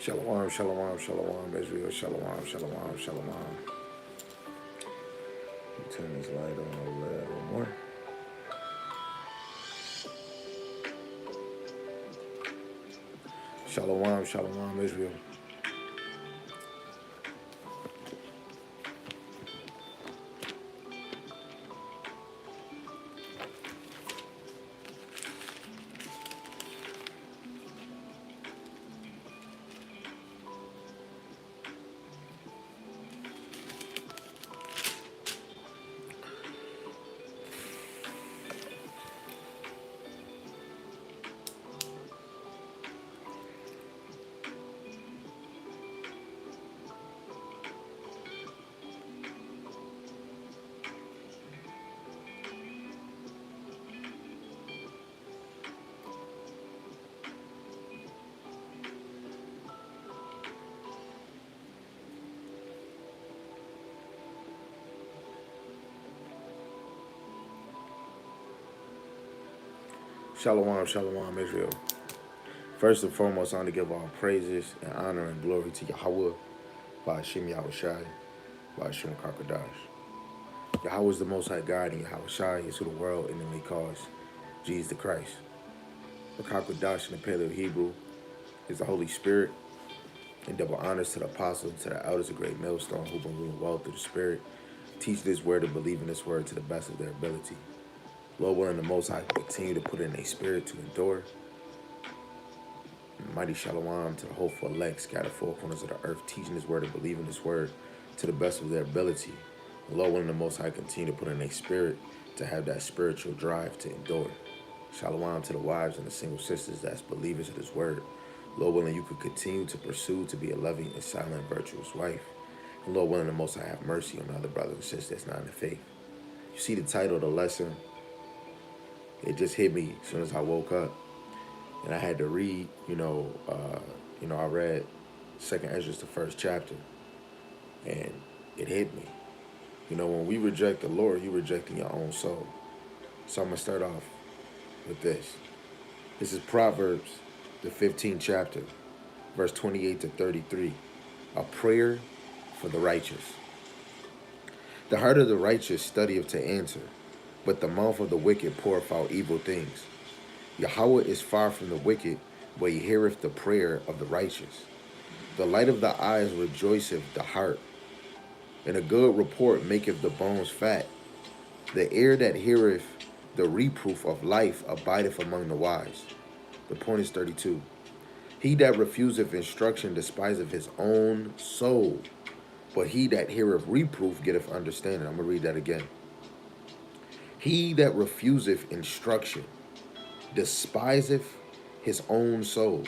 Shalom, shalom, shalom, Israel, shalom, shalom, shalom. Turn this light on a little more. Shalom, shalom, Israel. Shalom, shalom, Israel. First and foremost, I want to give all praises and honor and glory to Yahweh, by Hashem Yahushai, by Hashem Kakadash. Yahweh is the Most High God, and Yahushai is who the world intimately calls Jesus the Christ. The Kakadash in the Paleo Hebrew is the Holy Spirit, and double honors to the apostles and to the elders of Great Millstone who've been ruling well through the Spirit. Teach this word and believe in this word to the best of their ability. Lord willing, the Most High continue to put in a spirit to endure. Mighty Shalom to the hopeful elect scattered four corners of the earth, teaching this word and believing this word to the best of their ability. Lord willing, the Most High continue to put in a spirit to have that spiritual drive to endure. Shalom to the wives and the single sisters that's believers of this word. Lord willing, you could continue to pursue to be a loving and silent, virtuous wife. And Lord willing, the Most High have mercy on the other brothers and sisters that's not in the faith. You see the title of the lesson? It just hit me as soon as I woke up. And I had to read, I read 2nd Ezra, the first chapter, and it hit me. When we reject the Lord, you're rejecting your own soul. So I'm going to start off with this. This is Proverbs, the 15th chapter, verse 28 to 33, a prayer for the righteous. The heart of the righteous studieth to answer, but the mouth of the wicked poureth out evil things. Yahweh is far from the wicked, but he heareth the prayer of the righteous. The light of the eyes rejoiceth the heart, and a good report maketh the bones fat. The ear that heareth the reproof of life abideth among the wise. The point is 32. He that refuseth instruction despiseth his own soul, but he that heareth reproof getteth understanding. I'm going to read that again. He that refuseth instruction despiseth his own soul,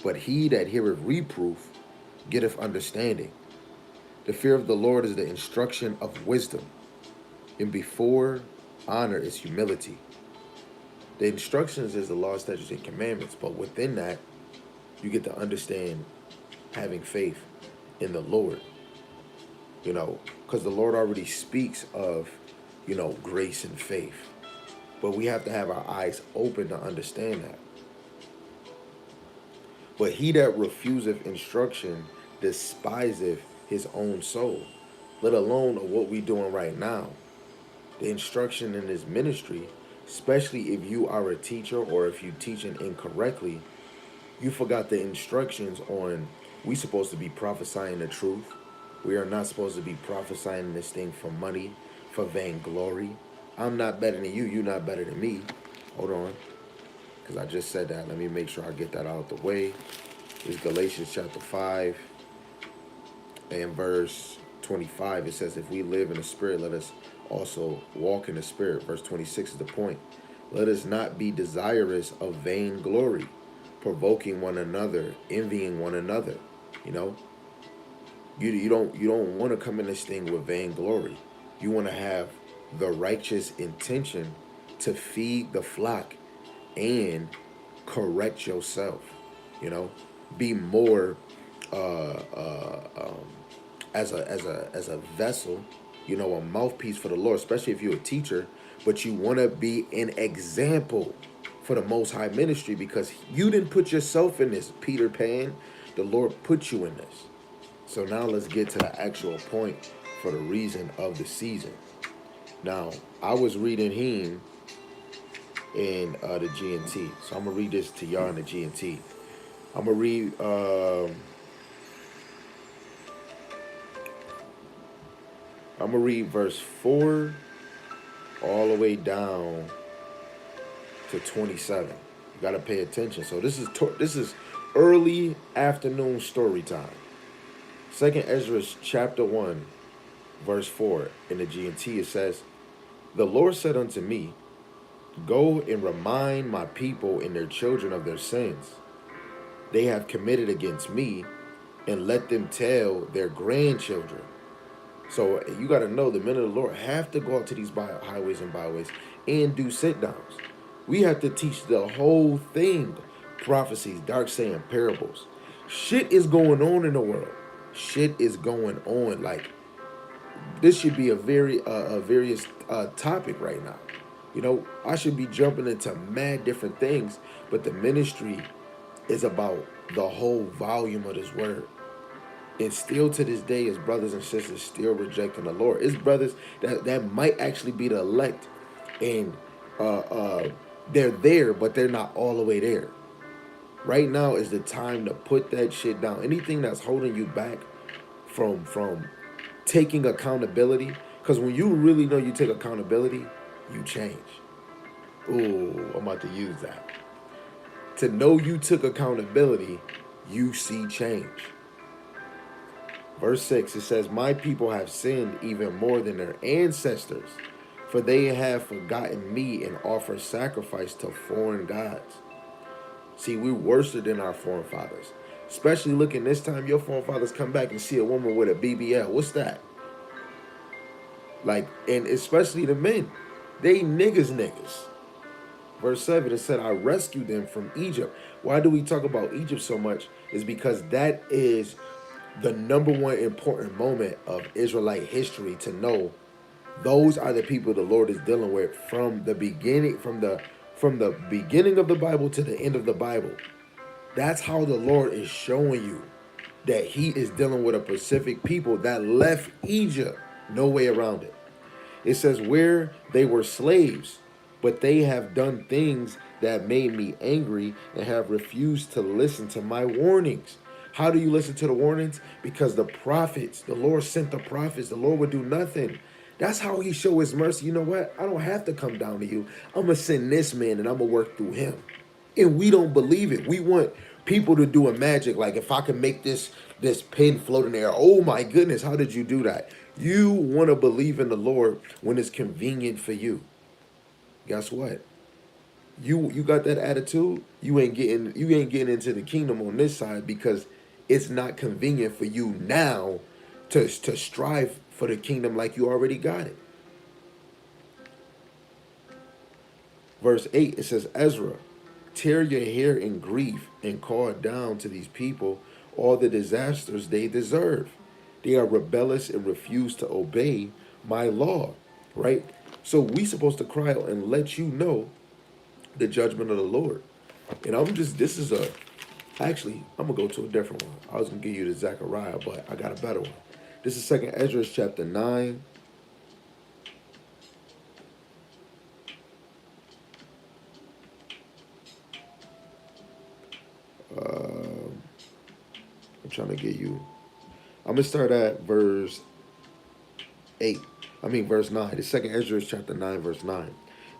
but he that heareth reproof getteth understanding. The fear of the Lord is the instruction of wisdom, and before honor is humility. The instructions is the law, statutes, and commandments, but within that, you get to understand having faith in the Lord. Because the Lord already speaks of, grace and faith. But we have to have our eyes open to understand that. But he that refuseth instruction despiseth his own soul, let alone of what we doing right now. The instruction in this ministry, especially if you are a teacher or if you teaching incorrectly, you forgot the instructions on we supposed to be prophesying the truth. We are not supposed to be prophesying this thing for money, for vainglory. I'm not better than you. You're not better than me. Hold on. Because I just said that. Let me make sure I get that out of the way. It's Galatians chapter 5 and verse 25. It says, if we live in the Spirit, let us also walk in the Spirit. Verse 26 is the point. Let us not be desirous of vainglory, provoking one another, envying one another. You don't want to come in this thing with vainglory. You want to have the righteous intention to feed the flock and correct yourself. Be more as a vessel, a mouthpiece for the Lord, especially if you're a teacher. But you want to be an example for the Most High ministry, because you didn't put yourself in this, Peter Pan. The Lord put you in this. So now let's get to the actual point for the reason of the season. Now, I was reading him in the GNT. So I'm going to read this to y'all in the GNT. I'm going to read... I'm going to read verse 4 all the way down to 27. You got to pay attention. So this is early afternoon story time. Second Ezra chapter 1, verse 4 in the GNT, it says, "The Lord said unto me, Go and remind my people and their children of their sins they have committed against me, and let them tell their grandchildren." So you got to know the men of the Lord have to go out to these highways and byways and do sit downs. We have to teach the whole thing, prophecies, dark saying, parables. Shit is going on in the world. Shit is going on. Like, this should be a various topic right now. You know, I should be jumping into mad different things, but the ministry is about the whole volume of this word. And still to this day, his brothers and sisters still rejecting the Lord. His brothers that might actually be the elect, and they're there, but they're not all the way there. Right now is the time to put that shit down. Anything that's holding you back from taking accountability, because when you really know you take accountability, you change. Ooh, I'm about to use that. To know you took accountability, you see change. Verse 6, it says, "My people have sinned even more than their ancestors, for they have forgotten me and offer sacrifice to foreign gods." See, we're worse than our foreign fathers. Especially looking this time, your foreign fathers come back and see a woman with a BBL. What's that? Like, and especially the men. They niggas. Verse 7, it said, "I rescued them from Egypt." Why do we talk about Egypt so much? Is because that is the number one important moment of Israelite history, to know those are the people the Lord is dealing with from the beginning, from the beginning of the Bible to the end of the Bible. That's how the Lord is showing you that he is dealing with a specific people that left Egypt. No way around it. It says, "Where they were slaves, but they have done things that made me angry and have refused to listen to my warnings." How do you listen to the warnings? Because the prophets, the Lord sent the prophets. The Lord would do nothing. That's how he show his mercy. You know what? I don't have to come down to you. I'm going to send this man and I'm going to work through him. And we don't believe it. We want people to do a magic. Like, if I can make this pin float in the air. Oh my goodness, how did you do that? You want to believe in the Lord when it's convenient for you. Guess what? You got that attitude, you ain't getting into the kingdom on this side, because it's not convenient for you now to strive for the kingdom like you already got it. Verse 8, it says, "Ezra, tear your hair in grief and call down to these people all the disasters they deserve. They are rebellious and refuse to obey my law." Right? So we supposed to cry out and let you know the judgment of the Lord. And actually, I'm going to go to a different one. I was going to give you the Zechariah, but I got a better one. This is 2nd Ezra chapter 9. I'm trying to get you. I'm going to start at verse 8. Verse 9. The 2nd Ezra chapter 9, verse 9.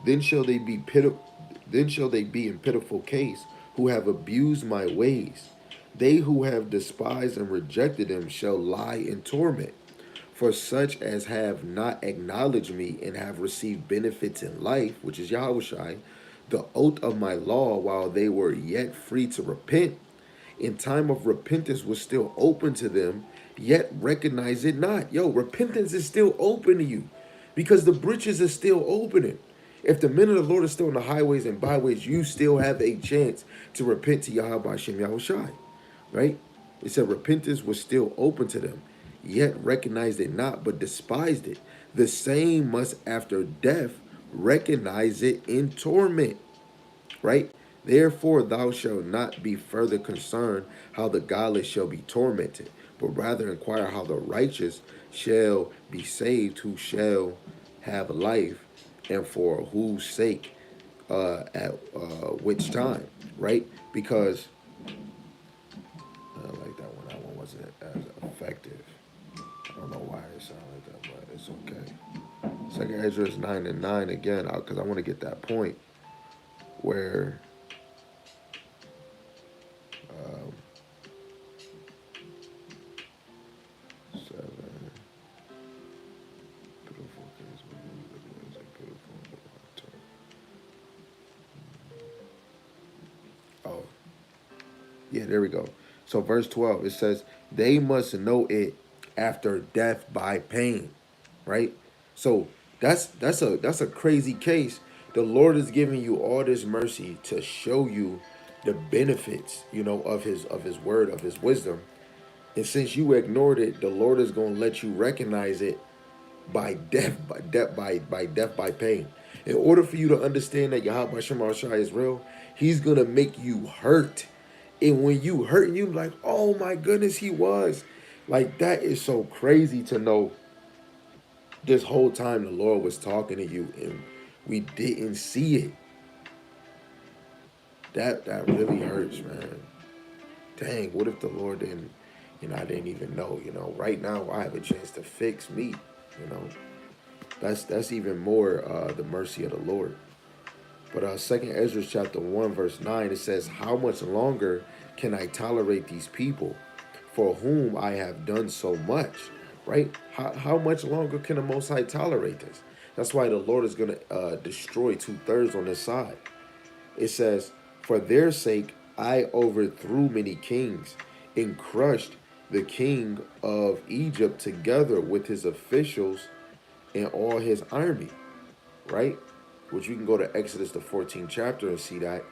Then shall they be in pitiful case who have abused my ways. They who have despised and rejected them shall lie in torment. For such as have not acknowledged me and have received benefits in life, which is Yahushai, the oath of my law, while they were yet free to repent, in time of repentance was still open to them, yet recognize it not. Yo, repentance is still open to you, because the breaches are still opening. If the men of the Lord are still in the highways and byways, you still have a chance to repent to Yahweh Hashem Yahushai. Right? It said repentance was still open to them, yet recognized it not, but despised it. The same must after death recognize it in torment. Right? Therefore thou shalt not be further concerned how the godless shall be tormented, but rather inquire how the righteous shall be saved, who shall have life, and for whose sake, at which time, right? Because I like that one. That one wasn't as effective. I don't know why it sounded like that, but it's okay. Second Ezra is 9:9 again, because I want to get that point where um, 7 beautiful things, beautiful. Oh, yeah, there we go. So verse 12, it says, they must know it after death by pain, right? So that's a crazy case. The Lord is giving you all this mercy to show you the benefits, of his word, of his wisdom. And since you ignored it, the Lord is going to let you recognize it by pain. In order for you to understand that Yahweh Shema Shai is real, he's gonna make you hurt. And when you hurt, you like, oh my goodness, he was. Like that is so crazy to know this whole time the Lord was talking to you and we didn't see it. That really hurts, man. Dang, what if the Lord didn't, I didn't even know, right now I have a chance to fix me, you know. That's even more the mercy of the Lord. But Second Ezra chapter 1 verse 9, it says, how much longer can I tolerate these people for whom I have done so much? Right? How much longer can the Most High tolerate this? That's why the Lord is going to destroy 2/3 on this side. It says, for their sake I overthrew many kings and crushed the king of Egypt together with his officials and all his army, right? Which you can go to Exodus the 14th chapter and see that.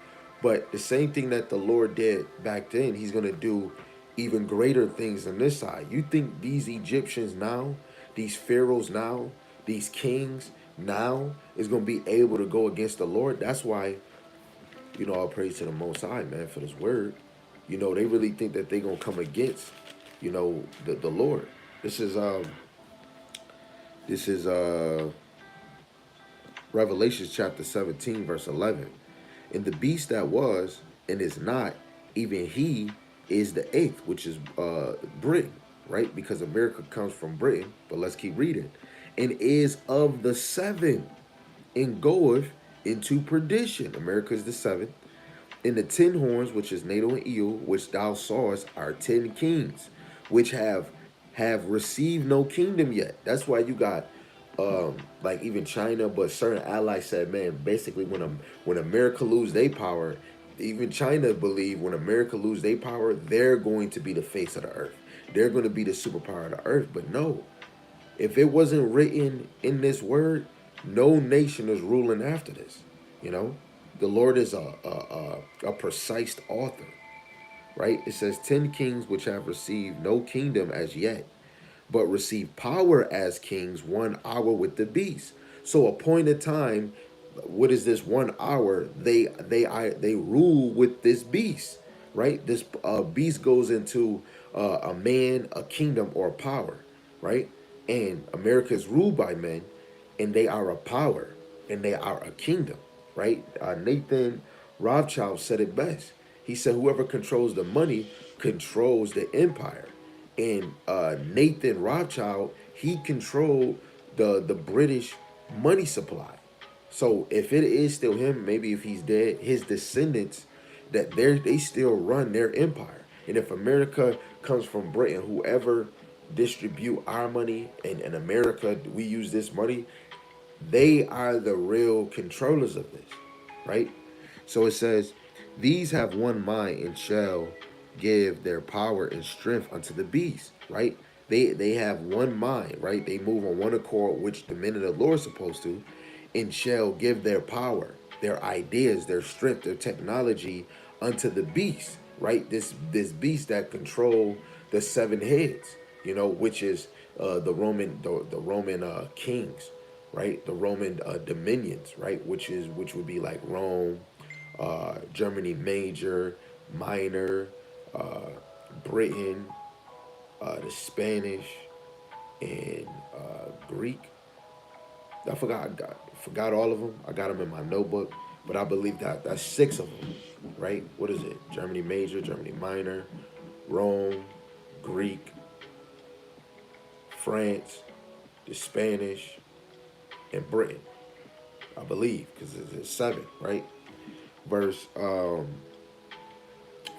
But the same thing that the Lord did back then, he's going to do even greater things on this side. You think these Egyptians now, these pharaohs now, these kings now is going to be able to go against the Lord? That's why, all praise to the Most High, man, for this word. They really think that they're going to come against, the Lord. This is Revelation chapter 17, verse 11. And the beast that was and is not, even he is the eighth, which is Britain, right? Because America comes from Britain. But let's keep reading. And is of the seven, and goeth into perdition. America is the seventh. And the 10 horns, which is Nato and Eel, which thou sawest, are 10 kings, which have received no kingdom yet. That's why you got like even China, but certain allies said, man, basically when America lose their power, even China believe when America lose their power, they're going to be the face of the earth. They're going to be the superpower of the earth. But no, if it wasn't written in this word, no nation is ruling after this. You know, the Lord is a precise author, right? It says 10 kings which have received no kingdom as yet, but receive power as kings 1 hour with the beast. So appointed time, what is this 1 hour? They rule with this beast, right? This beast goes into a man, a kingdom, or a power, right? And America is ruled by men, and they are a power, and they are a kingdom, right? Nathan Rothschild said it best. He said, whoever controls the money controls the empire. And Nathan Rothschild, he controlled the British money supply. So if it is still him, maybe if he's dead, his descendants, that they still run their empire. And if America comes from Britain, whoever distribute our money, and in America we use this money, they are the real controllers of this, right? So it says, these have one mind and shall give their power and strength unto the beast, right? They have one mind, right? They move on one accord, which the men of the Lord are supposed to, and shall give their power, their ideas, their strength, their technology unto the beast, right? This beast that control the seven heads, which is the Roman kings, right? The Roman dominions, right? Which would be like Rome, Germany major, minor, uh, Britain, the Spanish, and Greek. I forgot all of them. I got them in my notebook, but I believe that that's six of them, right? What is it? Germany major, Germany minor, Rome, Greek, France, the Spanish, and Britain. I believe because it's seven, right? Verse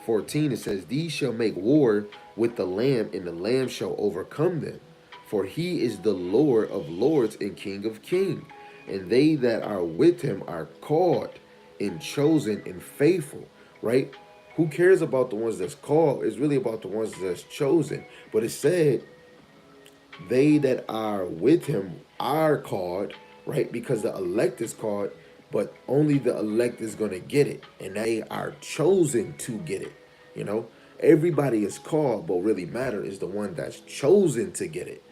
14 it says, "These shall make war with the Lamb, and the Lamb shall overcome them. For he is the Lord of lords and King of kings. And they that are with him are called and chosen and faithful." Right? Who cares about the ones that's called? It's really about the ones that's chosen. But it said, they that are with him are called, right? Because the elect is called, but only the elect is going to get it. And they are chosen to get it. You know, everybody is called, but really matter is the one that's chosen to get it.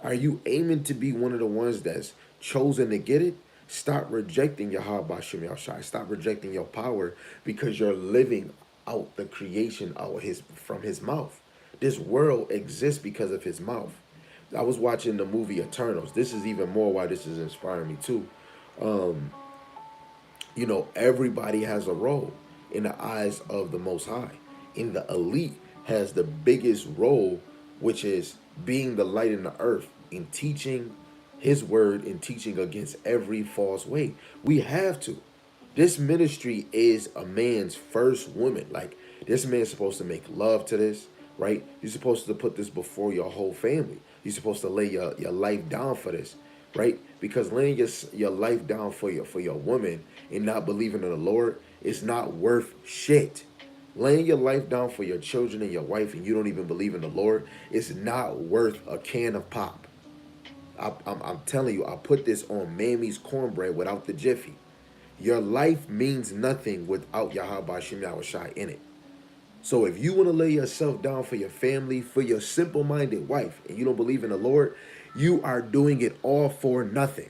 Are you aiming to be one of the ones that's chosen to get it? Stop rejecting Yahweh Shem Yahshai. Stop rejecting your power because you're living out the creation out his from his mouth. This world exists because of his mouth. I was watching the movie Eternals. This is even more why this is inspiring me too. Everybody has a role in the eyes of the Most High. And the elite has the biggest role, which is being the light in the earth in teaching his word and teaching against every false way. We have to. This ministry is a man's first woman. Like, this man's supposed to make love to this, right? You're supposed to put this before your whole family. You're supposed to lay your life down for this, right? Because laying your life down for your woman and not believing in the Lord is not worth shit. Laying your life down for your children and your wife and you don't even believe in the Lord is not worth a can of pop. I'm telling you, I put this on Mammy's cornbread without the jiffy. Your life means nothing without Yahweh Shem Yahushai in it. So if you want to lay yourself down for your family, for your simple-minded wife, and you don't believe in the Lord, you are doing it all for nothing.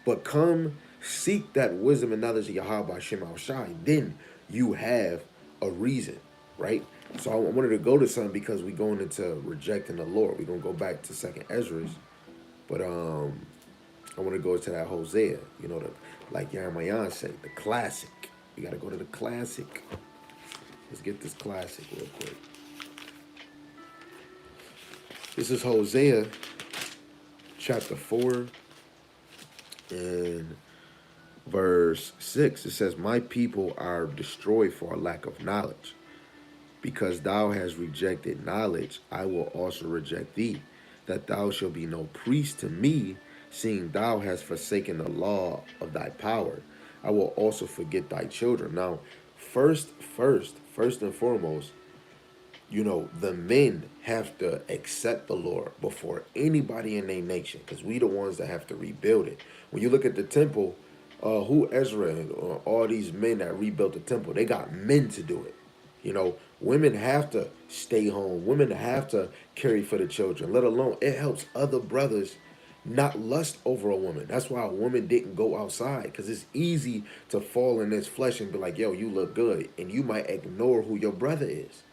But come seek that wisdom and knowledge of Yahweh Shem Yahushai, then you have a reason, right? So I wanted to go to something because we're going into rejecting the Lord. We're going to go back to 2nd Ezra, but I want to go to that Hosea, like Yaramayan said, the classic. We got to go to the classic. Let's get this classic real quick. This is Hosea chapter 4 and verse 6. It says, "My people are destroyed for a lack of knowledge. Because thou hast rejected knowledge, I will also reject thee, that thou shalt be no priest to me, seeing thou hast forsaken the law of thy power. I will also forget thy children." Now, first and foremost, the men have to accept the Lord before anybody in their nation, because we the ones that have to rebuild it. When you look at the temple, who Ezra and all these men that rebuilt the temple, they got men to do it. Women have to stay home. Women have to carry for the children, let alone it helps other brothers not lust over a woman. That's why a woman didn't go outside, because it's easy to fall in this flesh and be like, yo, you look good. And you might ignore who your brother is.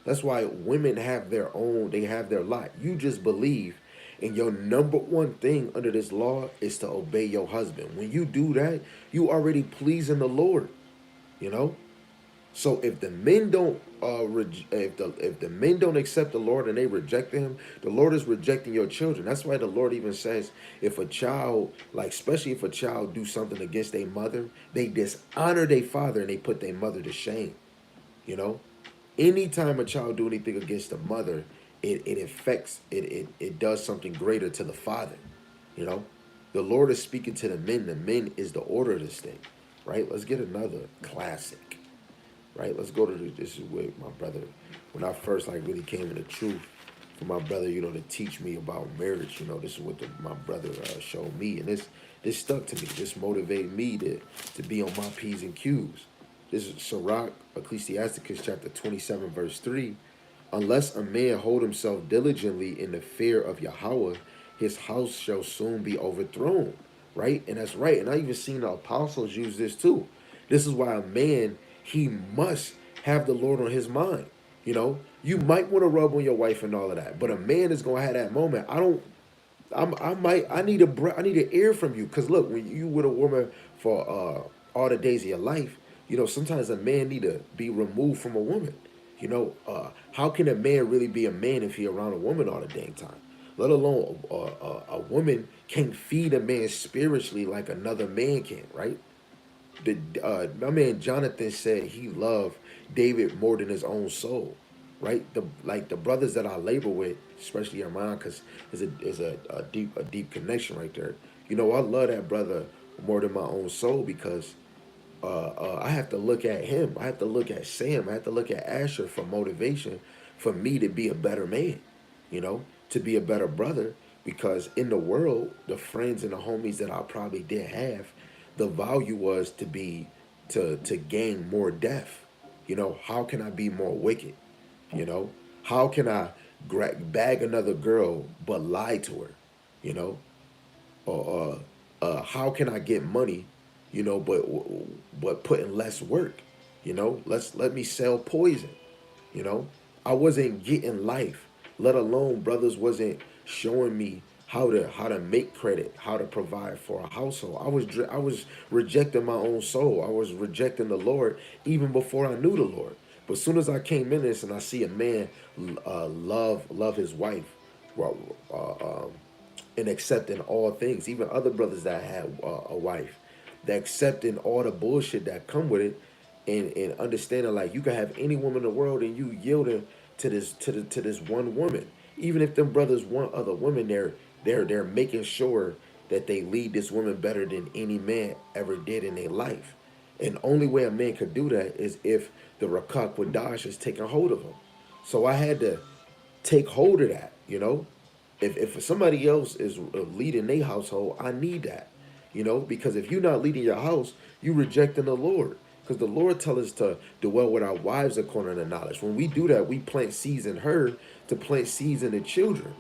That's why women have their own, they have their lot. You just believe. And your number one thing under this law is to obey your husband. When you do that, you already pleasing the Lord, So if the men don't if the men don't accept the Lord and they reject him, the Lord is rejecting your children. That's why the Lord even says, if a child, like especially if a child do something against their mother, they dishonor their father and they put their mother to shame. Anytime a child do anything against the mother, it affects it does something greater to the father. The Lord is speaking to the men. The men is the order of this thing, right? Let's get another classic. Right, let's go to this is with my brother. When I first really came to the truth for my brother, to teach me about marriage. This is what my brother showed me, and this stuck to me. This motivated me to be on my P's and Q's. This is Sirach, Ecclesiasticus chapter 27, verse 3. "Unless a man hold himself diligently in the fear of Yahweh, his house shall soon be overthrown." Right, and that's right. And I even seen the apostles use this too. This is why a man, he must have the Lord on his mind. You know, you might want to rub on your wife and all of that, but a man is gonna have that moment. I need I need an ear from you, because look, when you with a woman for all the days of your life, you know, sometimes a man need to be removed from a woman. You know, how can a man really be a man if he around a woman all the dang time? Let alone a woman can't feed a man spiritually like another man can, right? My man Jonathan said he loved David more than his own soul, right? The brothers that I labor with, especially Armand, because there's a deep connection right there. You know, I love that brother more than my own soul, because I have to look at him. I have to look at Sam. I have to look at Asher for motivation for me to be a better man, you know, to be a better brother. Because in the world, the friends and the homies that I probably did have, the value was to gain more death. You know, how can I be more wicked? You know, how can I bag another girl but lie to her? You know, or how can I get money, you know, but put in less work, you know? Let me sell poison, you know? I wasn't getting life, let alone brothers wasn't showing me how to make credit, how to provide for a household. I was rejecting my own soul. I was rejecting the Lord even before I knew the Lord. But as soon as I came in this and I see a man love his wife, well, and accepting all things, even other brothers that had a wife, that accepting all the bullshit that come with it, and understanding like you can have any woman in the world and you yielding to this one woman. Even if them brothers want other women, they're making sure that they lead this woman better than any man ever did in their life. And the only way a man could do that is if the Rakak Wadash is taking hold of him. So I had to take hold of that, you know. If somebody else is leading their household, I need that, you know, because if you're not leading your house, you rejecting the Lord. Because the Lord tell us to dwell with our wives according to knowledge. When we do that, we plant seeds in her to plant seeds in the children.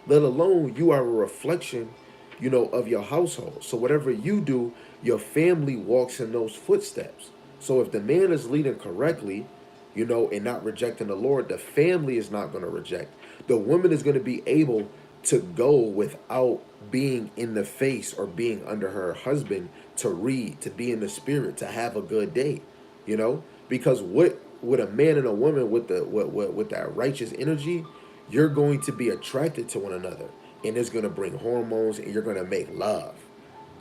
Let alone you are a reflection, you know, of your household. So whatever you do, your family walks in those footsteps. So if the man is leading correctly, you know, and not rejecting the Lord, the family is not going to reject. The woman is going to be able to go without being in the face or being under her husband, to read, to be in the spirit, to have a good day, you know? Because what with a man and a woman with with that righteous energy, you're going to be attracted to one another, and it's going to bring hormones, and you're going to make love.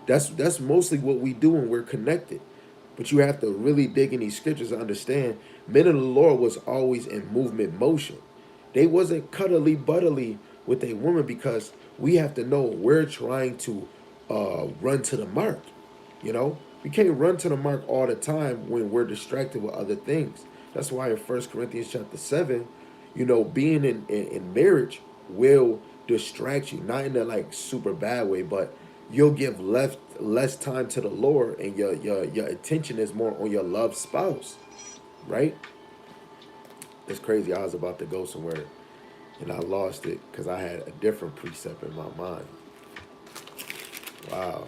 That's mostly what we do when we're connected. But you have to really dig in these scriptures to understand men of the Lord was always in movement motion. They wasn't cuddly buddly with a woman, because we have to know we're trying to run to the mark. You know, we can't run to the mark all the time when we're distracted with other things. That's why in 1 Corinthians chapter 7, you know, being in marriage will distract you, not in a like super bad way, but you'll give less time to the Lord, and your attention is more on your loved spouse, right? It's crazy. I was about to go somewhere and I lost it because I had a different precept in my mind. Wow,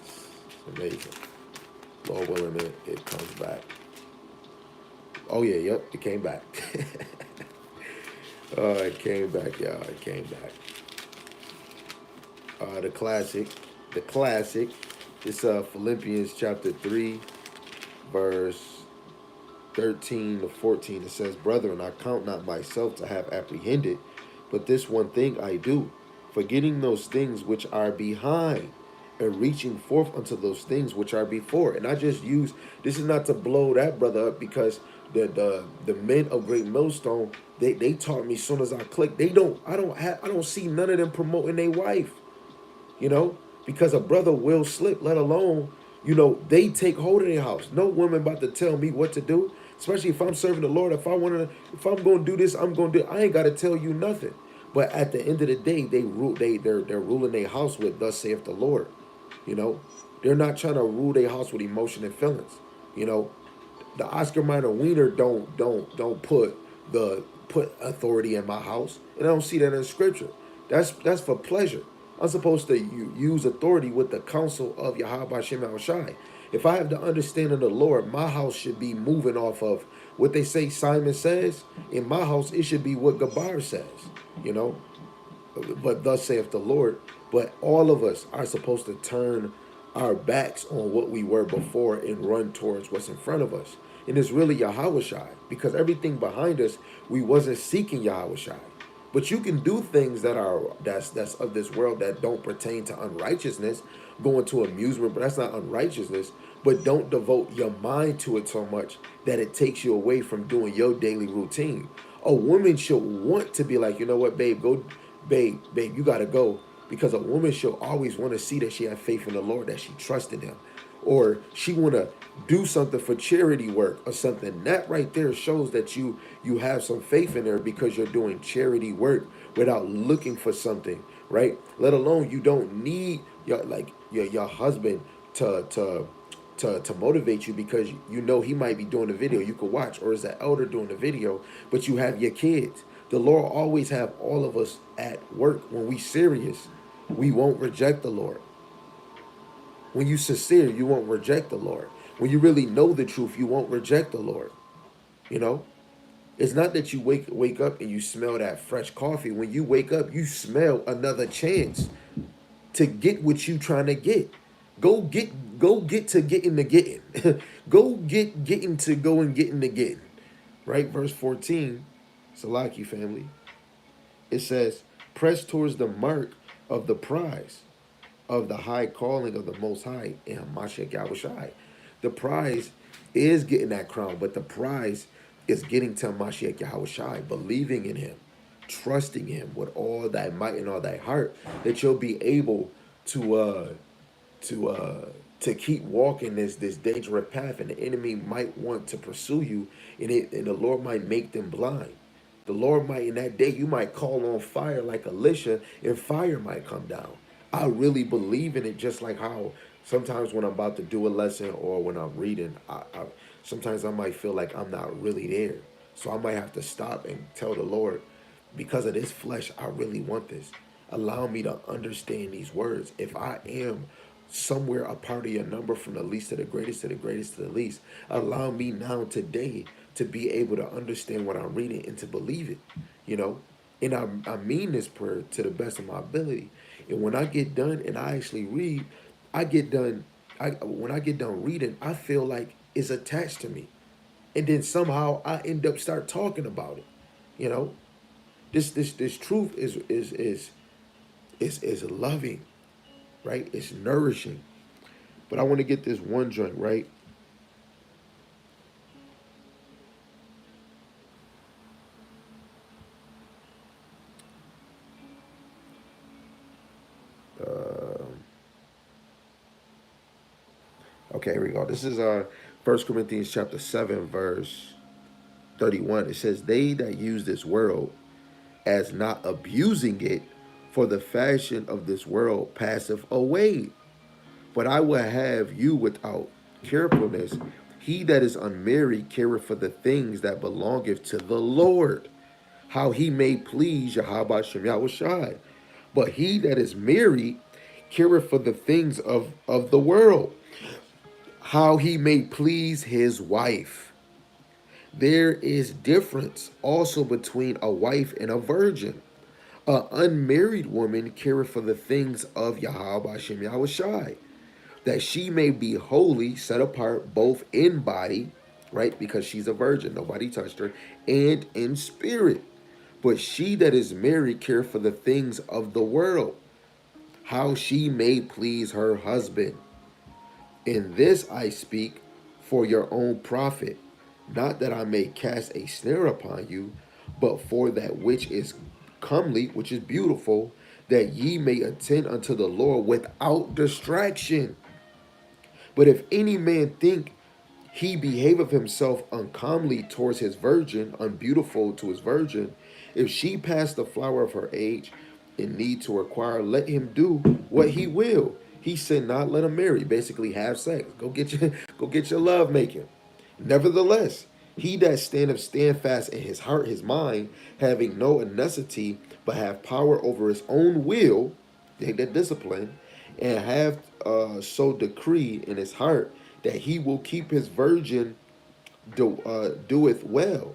it's amazing. Lord willing, it comes back. Oh yeah, yep, it came back. It came back, y'all. It came back. The classic, the classic. It's Philippians chapter 3, verse 13 to 14. It says, "Brethren, I count not myself to have apprehended, but this one thing I do, forgetting those things which are behind, and reaching forth unto those things which are before." And I just use this is not to blow that brother up, because the men of Great Millstone, they taught me as soon as I clicked. I don't see none of them promoting their wife, you know, because a brother will slip, let alone, you know, they take hold of their house. No woman about to tell me what to do, especially if I'm serving the Lord. If I'm going to do this, I'm going to do it. I ain't got to tell you nothing. But at the end of the day, they're ruling their house with "Thus saith the Lord." You know, they're not trying to rule their house with emotion and feelings. You know, the Oscar Mayer Wiener don't put authority in my house, and I don't see that in scripture. That's for pleasure. I'm supposed to use authority with the counsel of Yahweh Shem Shai. If I have the understanding of the Lord, my house should be moving off of what they say Simon says. In my house, it should be what Gabar says, you know. But thus saith the Lord. But all of us are supposed to turn our backs on what we were before and run towards what's in front of us. And it's really Yahushai, because everything behind us, we wasn't seeking Yahushai. But you can do things that's of this world that don't pertain to unrighteousness, going to amusement, but that's not unrighteousness. But don't devote your mind to it so much that it takes you away from doing your daily routine. A woman should want to be like, you know what, babe, go, babe, you gotta go. Because a woman should always want to see that she had faith in the Lord, that she trusted him. Or she want to do something for charity work or something. That right there shows that you have some faith in her, because you're doing charity work without looking for something, right? Let alone you don't need your husband to motivate you, because you know he might be doing a video you could watch, or is an elder doing a video, but you have your kids. The Lord always have all of us at work. When we serious, we won't reject the Lord. When you sincere, you won't reject the Lord. When you really know the truth, you won't reject the Lord. You know? It's not that you wake up and you smell that fresh coffee. When you wake up, you smell another chance to get what you trying to get. Go get to getting the getting. Go getting to go and getting the getting. Right? Verse 14, Salaki family. It says, press towards the mark of the prize of the high calling of the Most High in Mashiach Yahushai. The prize is getting that crown, but the prize is getting to Mashiach Yahushai, believing in him, trusting him with all thy might and all thy heart, that you'll be able to keep walking this dangerous path, and the enemy might want to pursue you, and the Lord might make them blind. The Lord might, in that day, you might call on fire like Elisha, and fire might come down. I really believe in it, just like how sometimes when I'm about to do a lesson or when I'm reading, sometimes I might feel like I'm not really there. So I might have to stop and tell the Lord, because of this flesh, I really want this. Allow me to understand these words. If I am somewhere a part of your number, from the least to the greatest, to the greatest to the least, allow me now today to be able to understand what I'm reading and to believe it, you know? And I mean this prayer to the best of my ability. And when I get done and I actually read, when I get done reading, I feel like it's attached to me. And then somehow I end up start talking about it. You know? This truth is loving, right? It's nourishing. But I want to get this one joint, right? Okay, here we go. This is 1 Corinthians chapter 7, verse 31. It says, they that use this world as not abusing it, for the fashion of this world passeth away. But I will have you without carefulness. He that is unmarried careth for the things that belongeth to the Lord, how he may please Yahweh Shem Yahushai. But he that is married careth for the things of the world, how he may please his wife. There is difference also between a wife and a virgin. An unmarried woman careth for the things of Yahweh Shem Yahushai, that she may be holy, set apart, both in body, right? Because she's a virgin, nobody touched her, and in spirit. But she that is married careth for the things of the world, how she may please her husband. In this I speak for your own profit, not that I may cast a snare upon you, but for that which is comely, which is beautiful, that ye may attend unto the Lord without distraction. But if any man think he behaveth himself uncomely towards his virgin, unbeautiful to his virgin, if she pass the flower of her age in need to acquire, let him do what he will. He said not let him marry, basically have sex. Go get your love making. Nevertheless, he that standeth stand fast in his heart, his mind, having no necessity, but have power over his own will, take that discipline, and have so decree in his heart, that he will keep his virgin doeth well.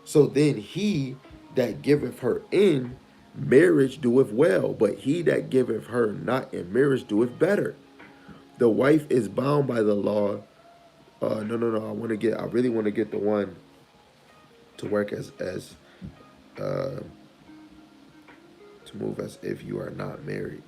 So then he that giveth her in marriage doeth well, but he that giveth her not in marriage doeth better. The wife is bound by the law. No. I really want to get the one to work as to move as if you are not married.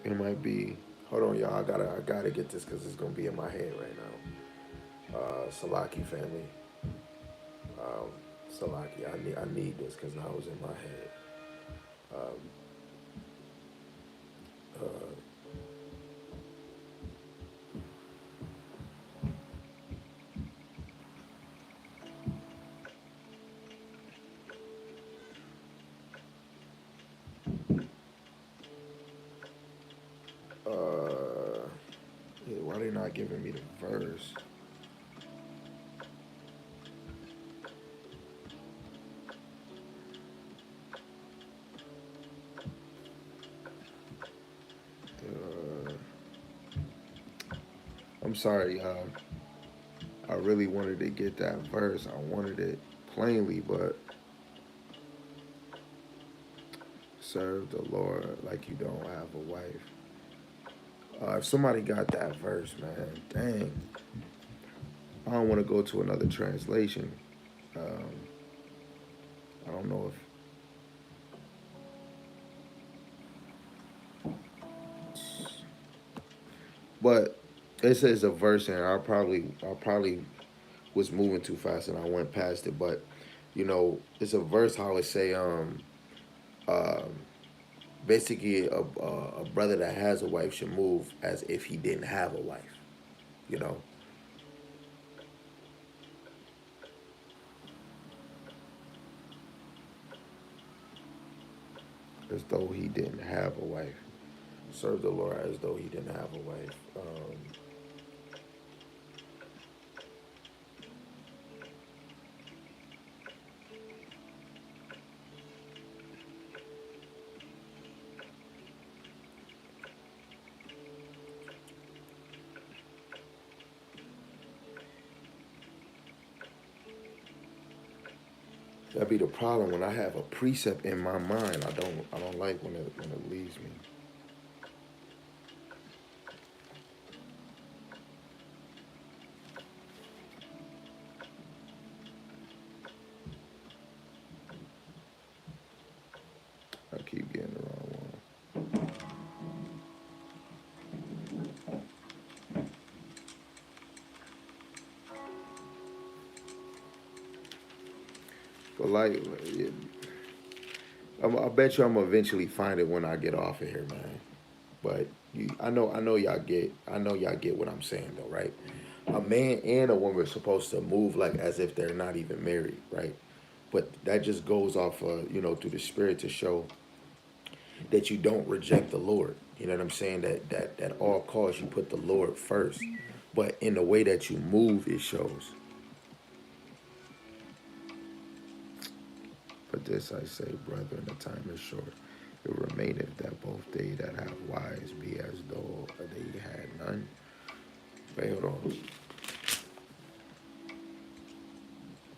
It might be. Hold on, y'all. I gotta get this because it's gonna be in my head right now. Salaki family. Um, Salaki. I need this because now it's in my head. Um, yeah, why they not giving me the verse? Uh, I'm sorry. I really wanted to get that verse. I wanted it plainly, but serve the Lord like you don't have a wife. If somebody got that verse, man, dang. I don't want to go to another translation. Um, I don't know if, but it says a verse, and I probably was moving too fast, and I went past it. But it's a verse how it say, um, basically a brother that has a wife should move as if he didn't have a wife. You know, as though he didn't have a wife. Serve the Lord as though he didn't have a wife. That be the problem when I have a precept in my mind. I don't like when it leaves me. I keep getting the wrong one. But like, I bet you I'm gonna eventually find it when I get off of here, man. But I know y'all get what I'm saying though, right? A man and a woman are supposed to move like as if they're not even married, right? But that just goes off, through the spirit to show that you don't reject the Lord. You know what I'm saying? That at all costs you put the Lord first. But in the way that you move, it shows. But this I say, brethren, the time is short. It remaineth that both they that have wives be as though they had none. Wait, hold on.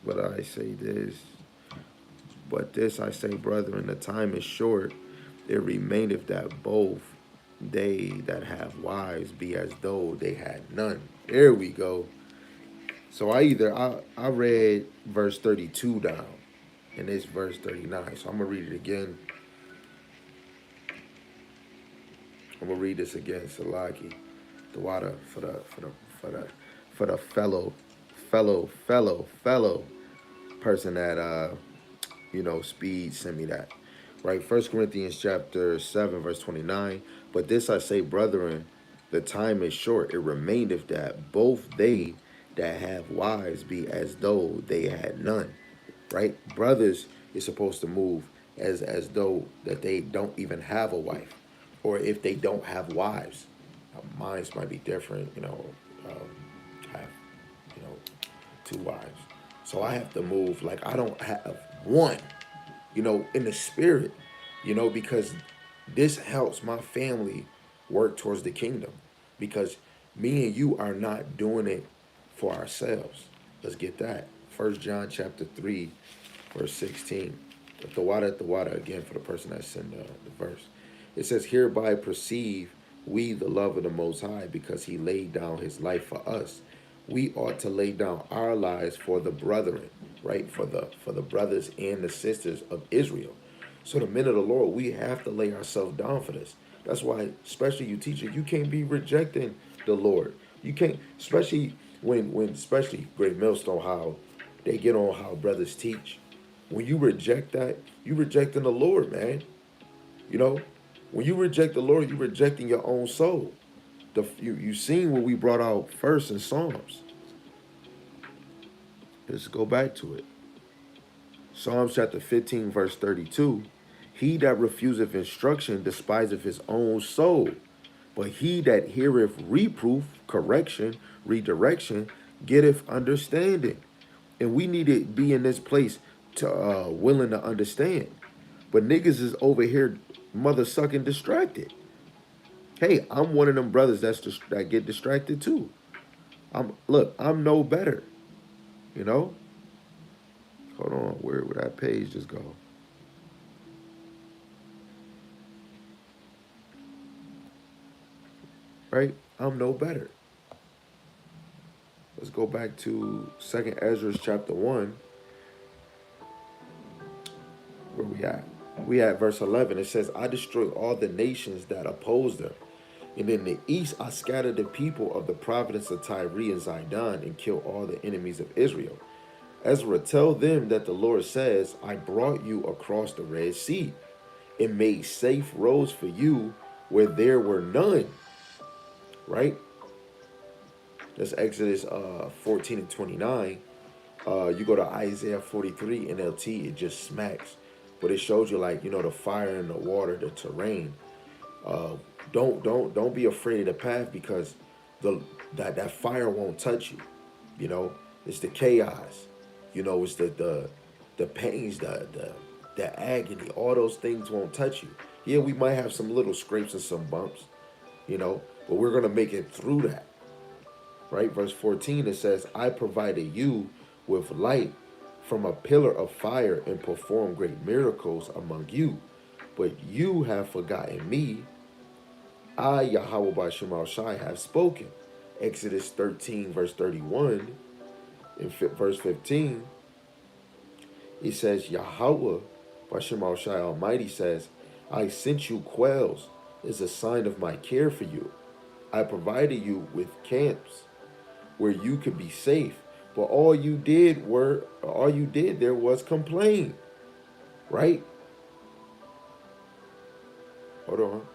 But I say this, but this I say, brethren, the time is short. It remaineth that both they that have wives be as though they had none. There we go. So I read verse 32 down, and it's verse 39. So I'm gonna read it again. I'm gonna read this again, Salaki. The water for the for the fellow person that Speed sent me that. Right? First Corinthians chapter 7, verse 29. But this I say, brethren, the time is short. It remaineth that both they that have wives be as though they had none. Right? Brothers, is supposed to move as though that they don't even have a wife, or if they don't have wives. Mine might be different, I have, you know, two wives. So I have to move like I don't have one, in the spirit, because this helps my family work towards the kingdom. Because me and you are not doing it for ourselves. Let's get that. 1 John chapter 3, verse 16. The water again for the person that's in the verse. It says, hereby perceive we the love of the Most High, because he laid down his life for us. We ought to lay down our lives for the brethren, right? For the brothers and the sisters of Israel. So the men of the Lord, we have to lay ourselves down for this. That's why, especially you teacher, you can't be rejecting the Lord. You can't, especially when especially Great Millstone, how they get on how brothers teach. When you reject that, you rejecting the Lord, man. You know, when you reject the Lord, you're rejecting your own soul. You seen what we brought out first in Psalms. Let's go back to it. Psalms chapter 15, verse 32. He that refuseth instruction despiseth his own soul, but he that heareth reproof, correction, redirection, getteth understanding. And we need to be in this place to willing to understand. But niggas is over here mother sucking distracted. Hey, I'm one of them brothers that get distracted too. I'm no better. You know? Hold on, where would that page just go? Right? I'm no better. Let's go back to 2nd Ezra chapter 1. Where we at? We at verse 11. It says, I destroy all the nations that oppose them. And in the east I scatter the people of the province of Tyre and Zidon and kill all the enemies of Israel. Ezra, tell them that the Lord says, I brought you across the Red Sea and made safe roads for you where there were none. Right? That's Exodus 14 and 29. You go to Isaiah 43 NLT, it just smacks. But it shows you, like, the fire and the water, the terrain. Don't be afraid of the path, because that fire won't touch you. It's the chaos. It's the pains, the agony. All those things won't touch you. Yeah, we might have some little scrapes and some bumps, but we're gonna make it through that. Right? Verse 14, it says, I provided you with light from a pillar of fire and performed great miracles among you. But you have forgotten me. I, Yahweh Ba'Shem Shai, have spoken. Exodus 13, verse 31. In verse 15, it says, Yahweh Ba'Shem Shai Almighty says, I sent you quails as a sign of my care for you. I provided you with camps where you could be safe. But all you did there was complain. Right? Hold on.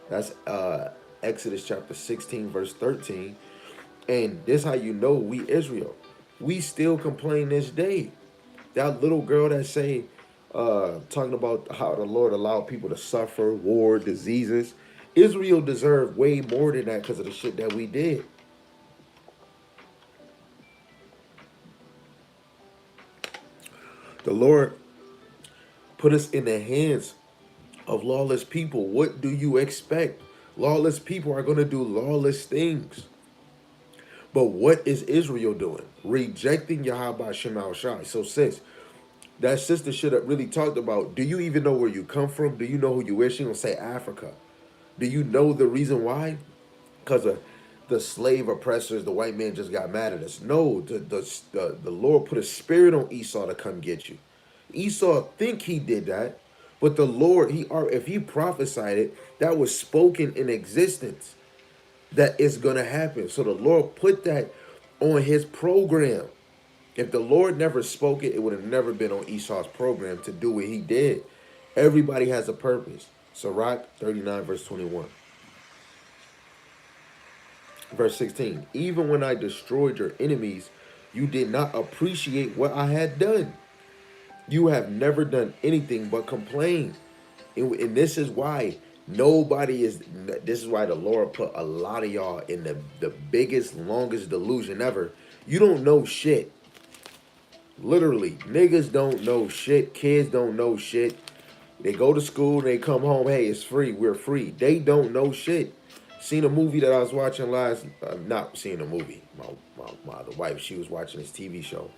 That's Exodus chapter 16, verse 13. And this how you know we Israel. We still complain this day. That little girl that say, talking about how the Lord allowed people to suffer, war, diseases. Israel deserved way more than that because of the shit that we did. The Lord put us in the hands of lawless people. What do you expect? Lawless people are going to do lawless things. But what is Israel doing? Rejecting Yahweh Shema Shai. So sis, that sister should have really talked about, do you even know where you come from? Do you know who you is? She going to say Africa. Do you know the reason why? Because of the slave oppressors, the white man just got mad at us. No, the Lord put a spirit on Esau to come get you. Esau think he did that, but the Lord, if he prophesied it, that was spoken in existence, that it's going to happen. So the Lord put that on his program. If the Lord never spoke it, it would have never been on Esau's program to do what he did. Everybody has a purpose. Sirach 39, verse 21. Verse 16, even when I destroyed your enemies, you did not appreciate what I had done. You have never done anything but complain. And this is why nobody is, this is why the Lord put a lot of y'all in the biggest, longest delusion ever. You don't know shit. Literally, niggas don't know shit. Kids don't know shit. They go to school, they come home, hey, it's free, we're free. They don't know shit. Seen a movie that I was watching last, not seeing a movie. My other wife, she was watching this TV show.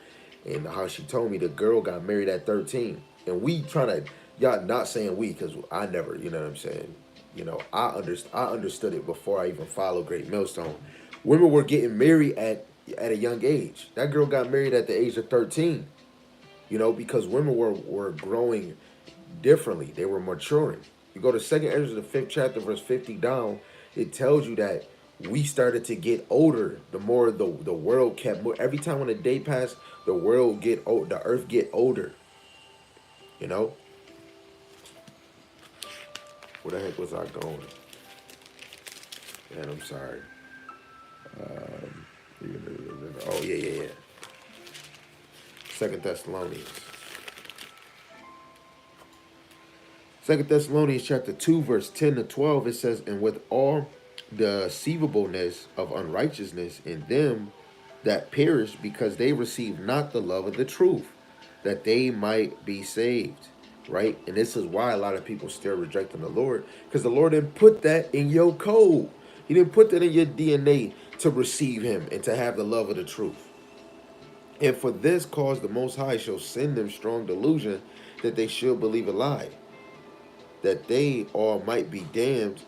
And how she told me the girl got married at 13. And we trying to, y'all not saying we, because I never, you know what I'm saying? You know, I understood it before I even followed Great Millstone. Women were getting married at a young age. That girl got married at the age of 13. You know, because women were growing differently. They were maturing. You go to Second Ezra, the 5th chapter, verse 50 down, it tells you that we started to get older. The more the world kept more. Every time when a day passed, the world get old, the earth get older. You know? Where the heck was I going? Man, I'm sorry. Oh yeah. Second Thessalonians. Second Thessalonians chapter 2, verse 10 to 12, it says, and with all the deceivableness of unrighteousness in them that perish, because they receive not the love of the truth, that they might be saved. Right? And this is why a lot of people still rejecting the Lord, because the Lord didn't put that in your code. He didn't put that in your DNA to receive him and to have the love of the truth. And for this cause the Most High shall send them strong delusion that they should believe a lie, that they all might be damned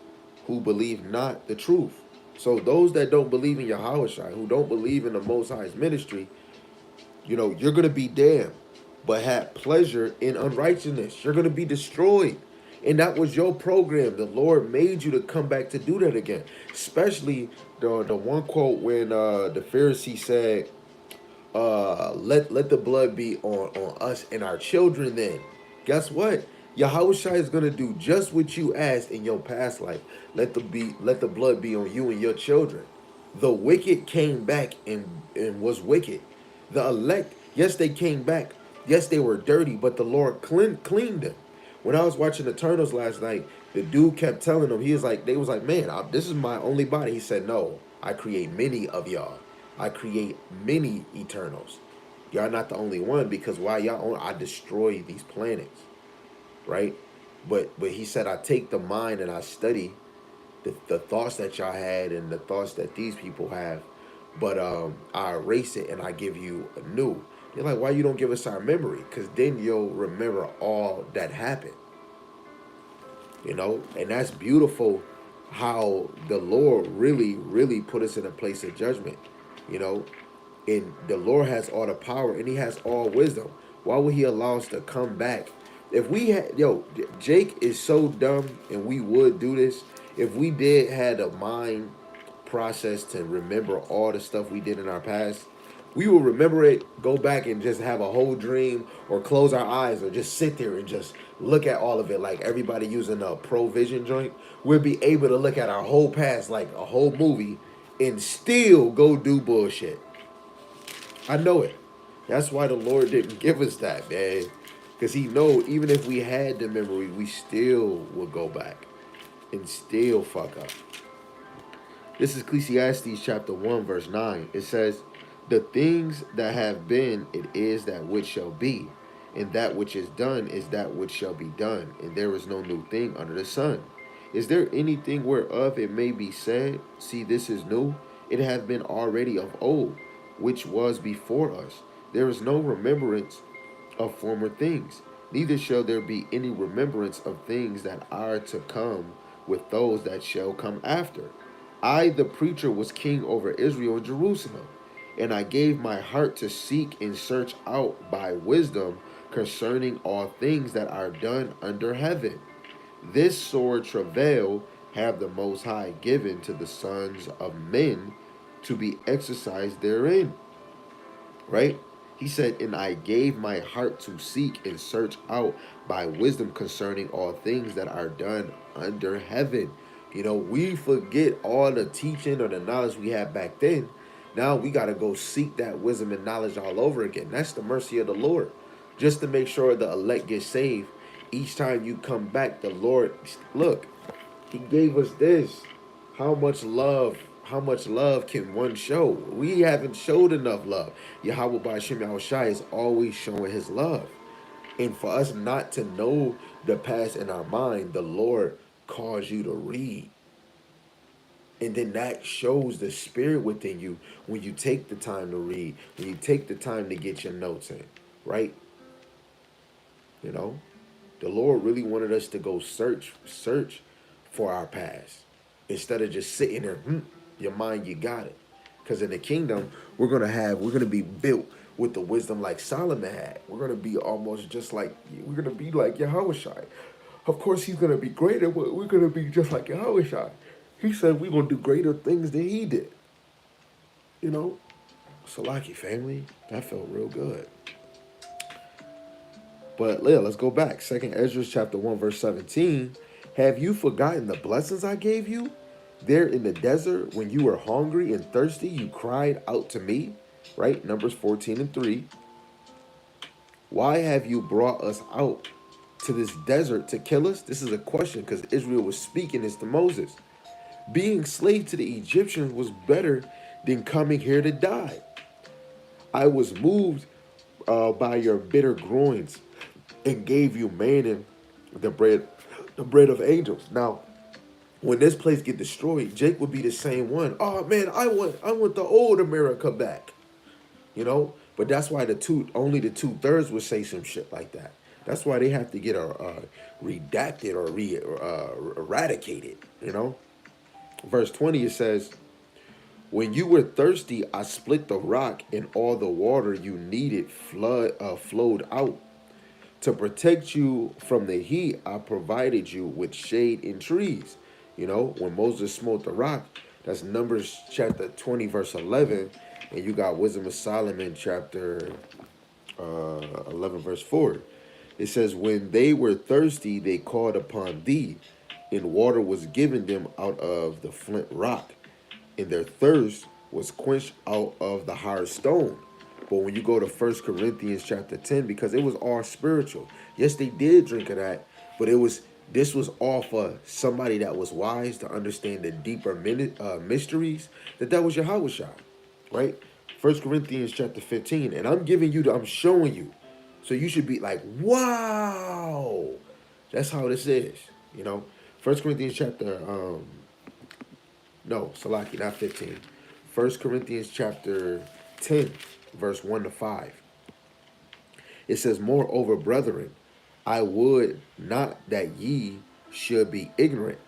who believe not the truth. So those that don't believe in Yahushua, who don't believe in the Most High's ministry, you know, you're going to be damned, but have pleasure in unrighteousness. You're going to be destroyed. And that was your program. The Lord made you to come back to do that again. Especially the one quote when the Pharisee said, let the blood be on us and our children then. Guess what? Yahushua is gonna do just what you asked in your past life. Let the blood be on you and your children. The wicked came back and was wicked. The elect, yes, they came back. Yes, they were dirty, but the Lord cleaned them. When I was watching Eternals last night, the dude kept telling them, he was like, they was like, man, this is my only body. He said, no, I create many of y'all. I create many Eternals. Y'all not the only one, because while y'all on, I destroy these planets, right? But he said, I take the mind and I study the thoughts that y'all had and the thoughts that these people have, but I erase it and I give you a new. They're like, why you don't give us our memory? Because then you'll remember all that happened. You know, and that's beautiful how the Lord really, really put us in a place of judgment. You know, and the Lord has all the power and he has all wisdom. Why would he allow us to come back? If we had, Jake is so dumb and we would do this. If we did had a mind process to remember all the stuff we did in our past, we will remember it, go back and just have a whole dream or close our eyes or just sit there and just look at all of it like everybody using a Provision joint. We'll be able to look at our whole past like a whole movie and still go do bullshit. I know it. That's why the Lord didn't give us that, man. Because he know even if we had the memory, we still would go back and still fuck up. This is Ecclesiastes chapter 1, verse 9. It says, the things that have been, it is that which shall be. And that which is done is that which shall be done. And there is no new thing under the sun. Is there anything whereof it may be said, see, this is new? It hath been already of old, which was before us. There is no remembrance of former things, neither shall there be any remembrance of things that are to come with those that shall come after. I, the preacher, was king over Israel and Jerusalem, and I gave my heart to seek and search out by wisdom concerning all things that are done under heaven. This sore travail have the Most High given to the sons of men to be exercised therein. Right? He said, and I gave my heart to seek and search out by wisdom concerning all things that are done under heaven. You know, we forget all the teaching or the knowledge we had back then. Now we got to go seek that wisdom and knowledge all over again. That's the mercy of the Lord. just to make sure the elect get saved. Each time you come back, the Lord, look, he gave us this. How much love can one show? We haven't showed enough love. Yahweh Ba'ashem Yahushai is always showing his love. And for us not to know the past in our mind, the Lord calls you to read. And then that shows the spirit within you when you take the time to read, when you take the time to get your notes in, right? You know, the Lord really wanted us to go search for our past instead of just sitting there, your mind, you got it. Because in the kingdom, we're gonna be built with the wisdom like Solomon had. We're gonna be almost just like we're gonna be like Yahushai. Of course, he's gonna be greater, but we're gonna be just like Yahushai. He said we're gonna do greater things than he did. You know, Salaki family, that felt real good. But yeah, let's go back. Second Ezra chapter 1, verse 17. Have you forgotten the blessings I gave you? There in the desert, when you were hungry and thirsty, you cried out to me. Right? Numbers 14 and 3. Why have you brought us out to this desert to kill us? This is a question because Israel was speaking this to Moses. Being slave to the Egyptians was better than coming here to die. I was moved by your bitter groins and gave you manna, the bread of angels. Now, when this place get destroyed, Jake would be the same one. Oh man, I want the old America back. You know, but that's why only the 2/3 would say some shit like that. That's why they have to get redacted or eradicated. You know, verse 20 it says, "When you were thirsty, I split the rock, and all the water you needed flowed out. To protect you from the heat, I provided you with shade and trees." You know, when Moses smote the rock, that's Numbers chapter 20, verse 11. And you got Wisdom of Solomon chapter 11, verse 4. It says, when they were thirsty, they called upon thee, and water was given them out of the flint rock, and their thirst was quenched out of the hard stone. But when you go to 1 Corinthians chapter 10, because it was all spiritual. Yes, they did drink of that, but this was all for somebody that was wise to understand the deeper mysteries, that was Yahushua, right? 1 Corinthians chapter 15, and I'm showing you. So you should be like, wow. That's how this is, you know. 1 Corinthians chapter, no, Salaki, not 15. 1 Corinthians chapter 10, verse 1 to 5. It says, moreover, brethren, I would not that ye should be ignorant,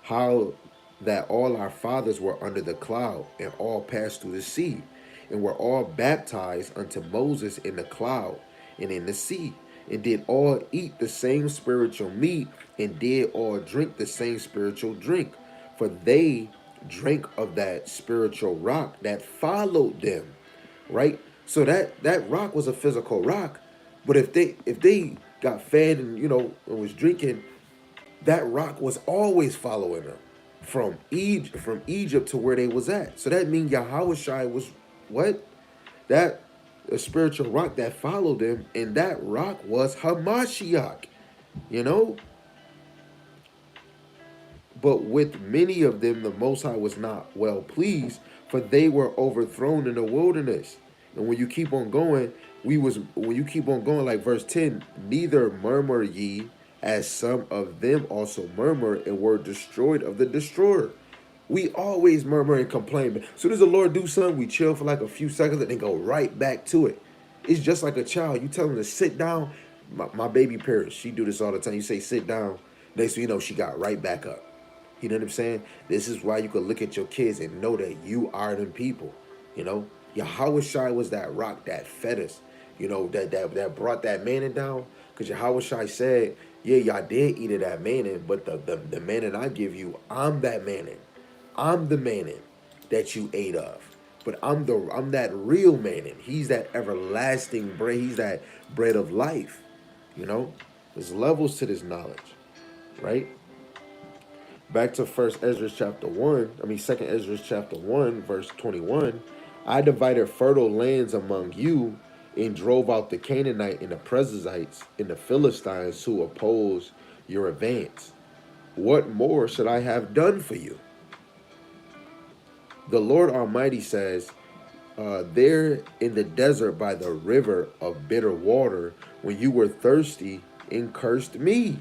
how that all our fathers were under the cloud, and all passed through the sea, and were all baptized unto Moses in the cloud and in the sea, and did all eat the same spiritual meat, and did all drink the same spiritual drink. For they drank of that spiritual rock that followed them. Right? So that rock was a physical rock, but if they got fed and and was drinking, that rock was always following them from Egypt to where they was at. So that means Yahushua was what? That a spiritual rock that followed them, and that rock was Hamashiach, you know? But with many of them the Most High was not well pleased, for they were overthrown in the wilderness. And when you keep on going, like verse 10, neither murmur ye, as some of them also murmured and were destroyed of the destroyer. We always murmur and complain. But as soon as the Lord do something, we chill for like a few seconds and then go right back to it. It's just like a child. You tell them to sit down. My baby Paris, she do this all the time. You say sit down. Next thing you know, she got right back up. You know what I'm saying? This is why you can look at your kids and know that you are them people. You know? Yahushua was that rock that fed us. You know, that brought that manna down. Because Yahushua said, yeah, y'all did eat of that manna, but the manna I give you, I'm that manna. I'm the manna that you ate of. But I'm that real manna. He's that everlasting bread. He's that bread of life. You know? There's levels to this knowledge. Right? Back to 2 Ezra chapter 1, verse 21. I divided fertile lands among you, and drove out the Canaanite and the Perizzites and the Philistines who oppose your advance. What more should I have done for you? The Lord Almighty says, there in the desert by the river of bitter water, when you were thirsty and cursed me.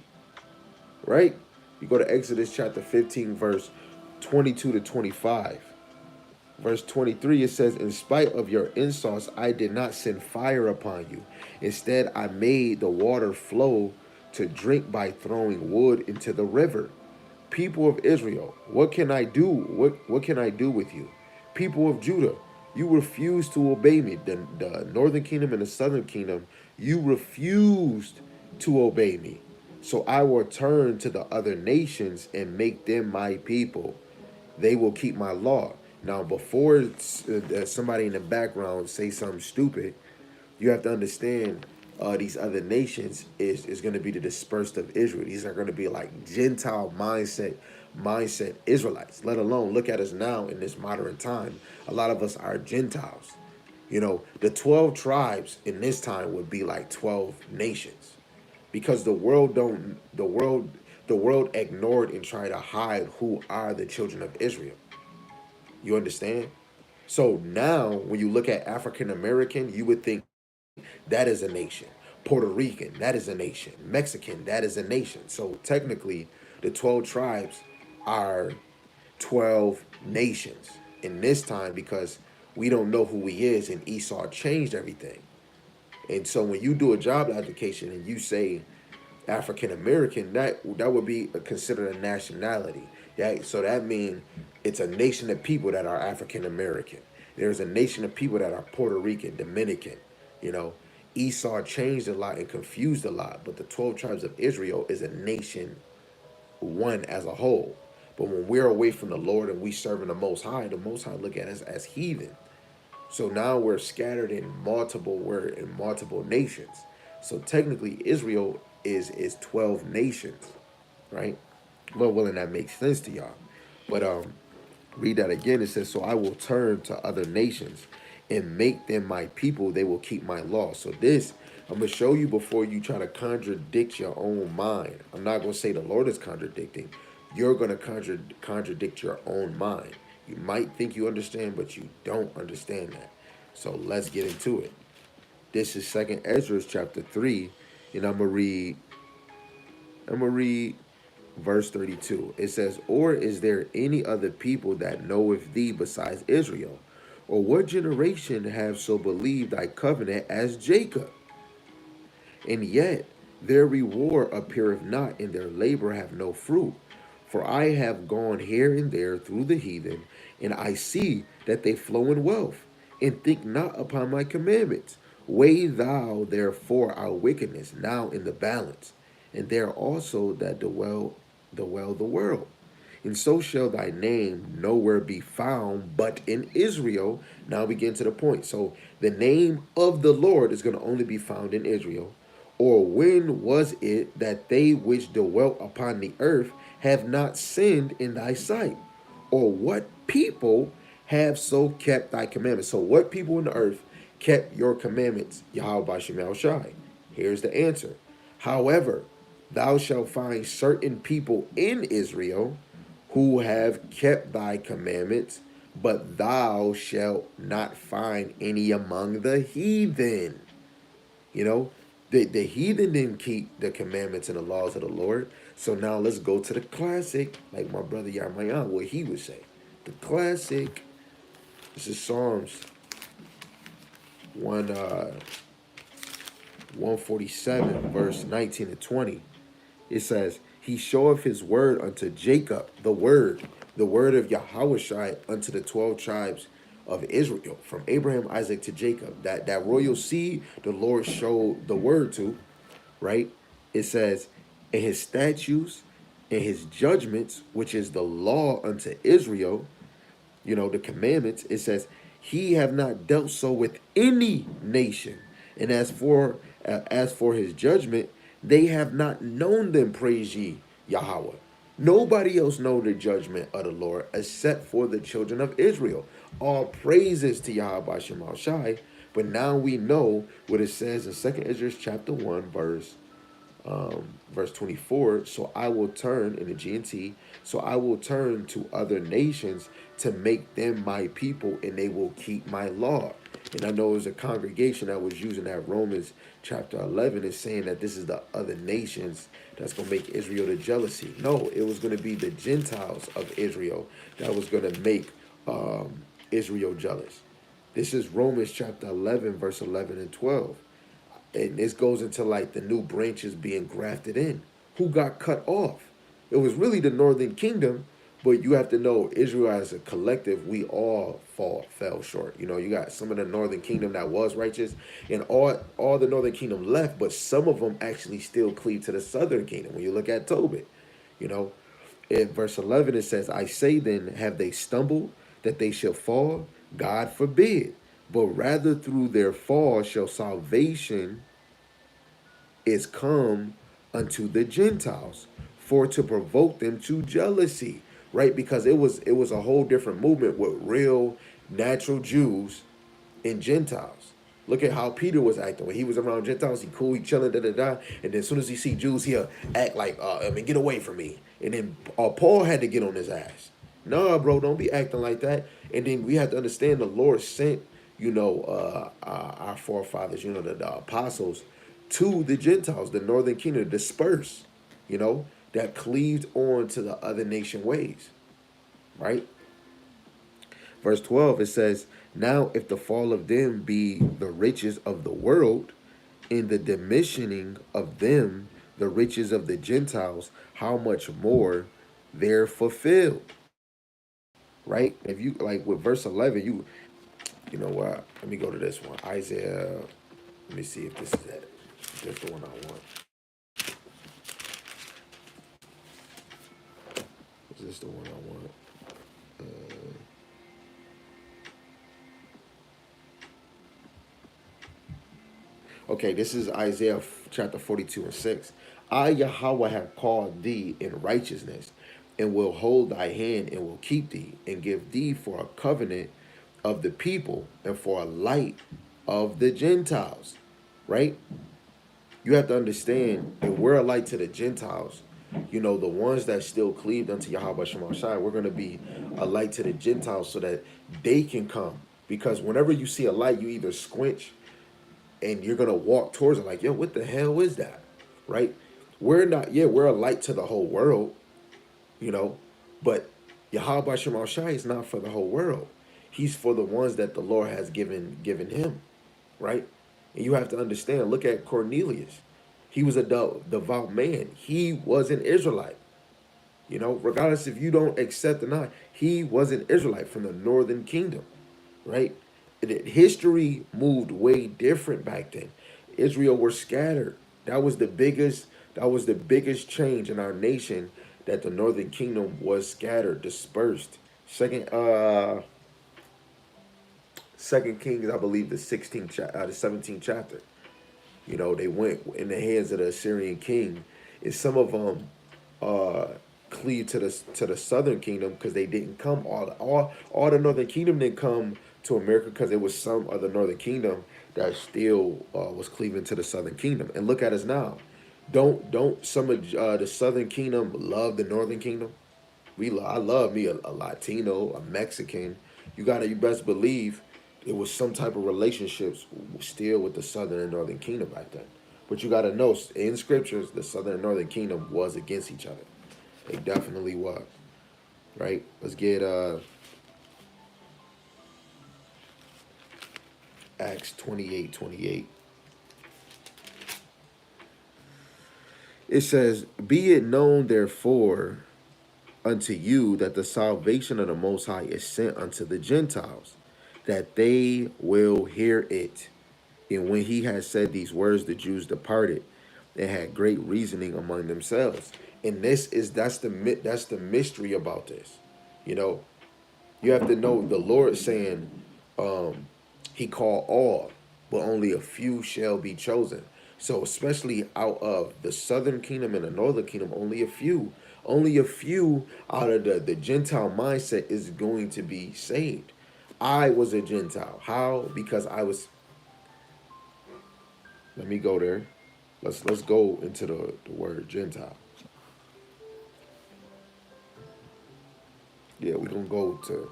Right? You go to Exodus chapter 15, verse 22 to 25. Verse 23, it says, in spite of your insults, I did not send fire upon you. Instead, I made the water flow to drink by throwing wood into the river. People of Israel, what can I do? What can I do with you? People of Judah, you refused to obey me. The northern kingdom and the southern kingdom, you refused to obey me. So I will turn to the other nations and make them my people. They will keep my law. Now, before somebody in the background say something stupid, you have to understand these other nations is going to be the dispersed of Israel. These are going to be like Gentile mindset Israelites. Let alone look at us now in this modern time. A lot of us are Gentiles. You know, the 12 tribes in this time would be like 12 nations, because the world ignored and tried to hide who are the children of Israel. You understand? So now when you look at African American, you would think that is a nation. Puerto Rican, that is a nation. Mexican, that is a nation. So technically, the 12 tribes are 12 nations in this time, because we don't know who he is, and Esau changed everything. And so when you do a job application and you say African American, that would be considered a nationality. So that means it's a nation of people that are African American. There's a nation of people that are Puerto Rican, Dominican. You know, Esau changed a lot and confused a lot, but the 12 tribes of Israel is a nation, one as a whole. But when we're away from the Lord and we serving the Most High look at us as heathen. So now we're in multiple nations. So technically Israel is 12 nations, right? Lord willing, that makes sense to y'all. But read that again. It says, so I will turn to other nations and make them my people. They will keep my law. So this, I'm going to show you before you try to contradict your own mind. I'm not going to say the Lord is contradicting. You're going to contradict your own mind. You might think you understand, but you don't understand that. So let's get into it. This is 2nd Ezra chapter 3, and I'm gonna read verse 32. It says, or is there any other people that knoweth thee besides Israel? Or what generation have so believed thy covenant as Jacob? And yet their reward appeareth not, and their labor have no fruit. For I have gone here and there through the heathen, and I see that they flow in wealth, and think not upon my commandments. Weigh thou therefore our wickedness now in the balance, and there also that dwell the world. And so shall thy name nowhere be found but in Israel. Now we get to the point. So the name of the Lord is going to only be found in Israel. Or when was it that they which dwelt upon the earth have not sinned in thy sight? Or what people have so kept thy commandments? So what people in the earth kept your commandments, Yahweh Bashim Shai? Here's the answer. However, thou shalt find certain people in Israel who have kept thy commandments, but thou shalt not find any among the heathen. You know, the heathen didn't keep the commandments and the laws of the Lord. So now let's go to the classic, like my brother Yarmayan, what he would say. The classic, this is Psalms 147, verse 19 and 20. It says, he showeth his word unto Jacob, the word of Yahushua unto the 12 tribes of Israel, from Abraham, Isaac to Jacob. That royal seed the Lord showed the word to, right? It says, and his statutes and his judgments, which is the law unto Israel, you know, the commandments, it says, he have not dealt so with any nation. And as for his judgment, they have not known them, praise ye Yahweh. Nobody else know the judgment of the Lord except for the children of Israel. All praises to Yahweh Shemal Shai, But now we know what it says in Second Ezra chapter 1, verse 24. So I will turn in the GNT, so I will turn to other nations to make them my people, and they will keep my law. And I know it was a congregation that was using that Romans chapter 11 is saying that this is the other nations that's going to make Israel the jealousy. No, it was going to be the Gentiles of Israel that was going to make Israel jealous. This is Romans chapter 11, verse 11 and 12. And this goes into like the new branches being grafted in. Who got cut off? It was really the northern kingdom, but you have to know Israel as a collective, we all fell short. You know, you got some of the northern kingdom that was righteous, and all the northern kingdom left, but some of them actually still cleave to the southern kingdom. When you look at Tobit, you know, in verse 11 it says, I say then, have they stumbled that they shall fall? God forbid. But rather through their fall shall salvation is come unto the Gentiles, for to provoke them to jealousy. Right? Because it was a whole different movement with real natural Jews and Gentiles. Look at how Peter was acting. When he was around Gentiles, he cool, he chilling, da da da. And then as soon as he see Jews, he'll act like, get away from me. And then Paul had to get on his ass. No, bro, don't be acting like that. And then we have to understand the Lord sent, our forefathers, the apostles to the Gentiles, the northern kingdom, dispersed, that cleaved on to the other nation ways, right? Verse 12, it says, now if the fall of them be the riches of the world, in the diminishing of them the riches of the Gentiles, how much more they're fulfilled, right? If you, like with verse 11, you know what, let me go to this one. Isaiah, let me see if this is it. That's the one I want. Is this the one I want? Okay, this is Isaiah chapter 42 and 6. I, Yahweh, have called thee in righteousness, and will hold thy hand, and will keep thee, and give thee for a covenant of the people, and for a light of the Gentiles. Right? You have to understand that we're a light to the Gentiles. The ones that still cleaved unto Yahweh Shemashai, we're going to be a light to the Gentiles so that they can come. Because whenever you see a light, you either squinch and you're going to walk towards it like, yo, what the hell is that? Right? We're not, we're a light to the whole world, but Yahweh Shemashai is not for the whole world. He's for the ones that the Lord has given him, right? And you have to understand, look at Cornelius. He was a devout man. He was an Israelite. Regardless if you don't accept or not, he was an Israelite from the northern kingdom, right? History moved way different back then. Israel were scattered. That was the biggest change in our nation, that the northern kingdom was scattered, dispersed. Second Kings, I believe the 17th chapter. They went in the hands of the Assyrian king. And some of them cleaved to the southern kingdom because they didn't come. All the northern kingdom didn't come to America because there was some of the northern kingdom that still was cleaving to the southern kingdom. And look at us now. Don't some of the southern kingdom love the northern kingdom? I love me a Latino, a Mexican. You best believe it was some type of relationships still with the southern and northern kingdom back then. But you gotta know, in scriptures, the southern and northern kingdom was against each other. They definitely was. Right? Let's get Acts 28:28. It says, be it known therefore unto you that the salvation of the Most High is sent unto the Gentiles, that they will hear it. And when he had said these words, the Jews departed and had great reasoning among themselves. And that's the mystery about this. You have to know the Lord saying, he called all, but only a few shall be chosen. So especially out of the southern kingdom and the northern kingdom, only a few out of the Gentile mindset is going to be saved. I was a Gentile. How? Because I was Let me go there. Let's go into the word Gentile. Yeah, we're gonna go to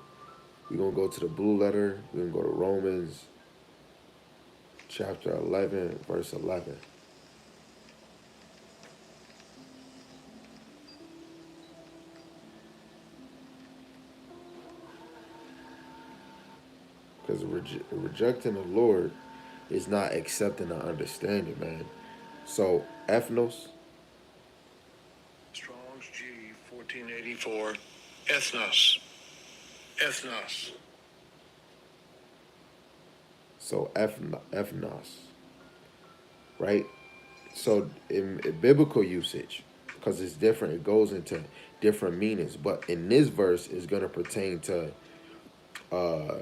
the blue letter. We're gonna go to Romans chapter 11, verse 11. Because rejecting the Lord is not accepting the understanding, man. So ethnos. Strong's G 1484. Ethnos. Ethnos. So ethnos, right? So in biblical usage, because it's different, it goes into different meanings. But in this verse, is going to pertain to uh,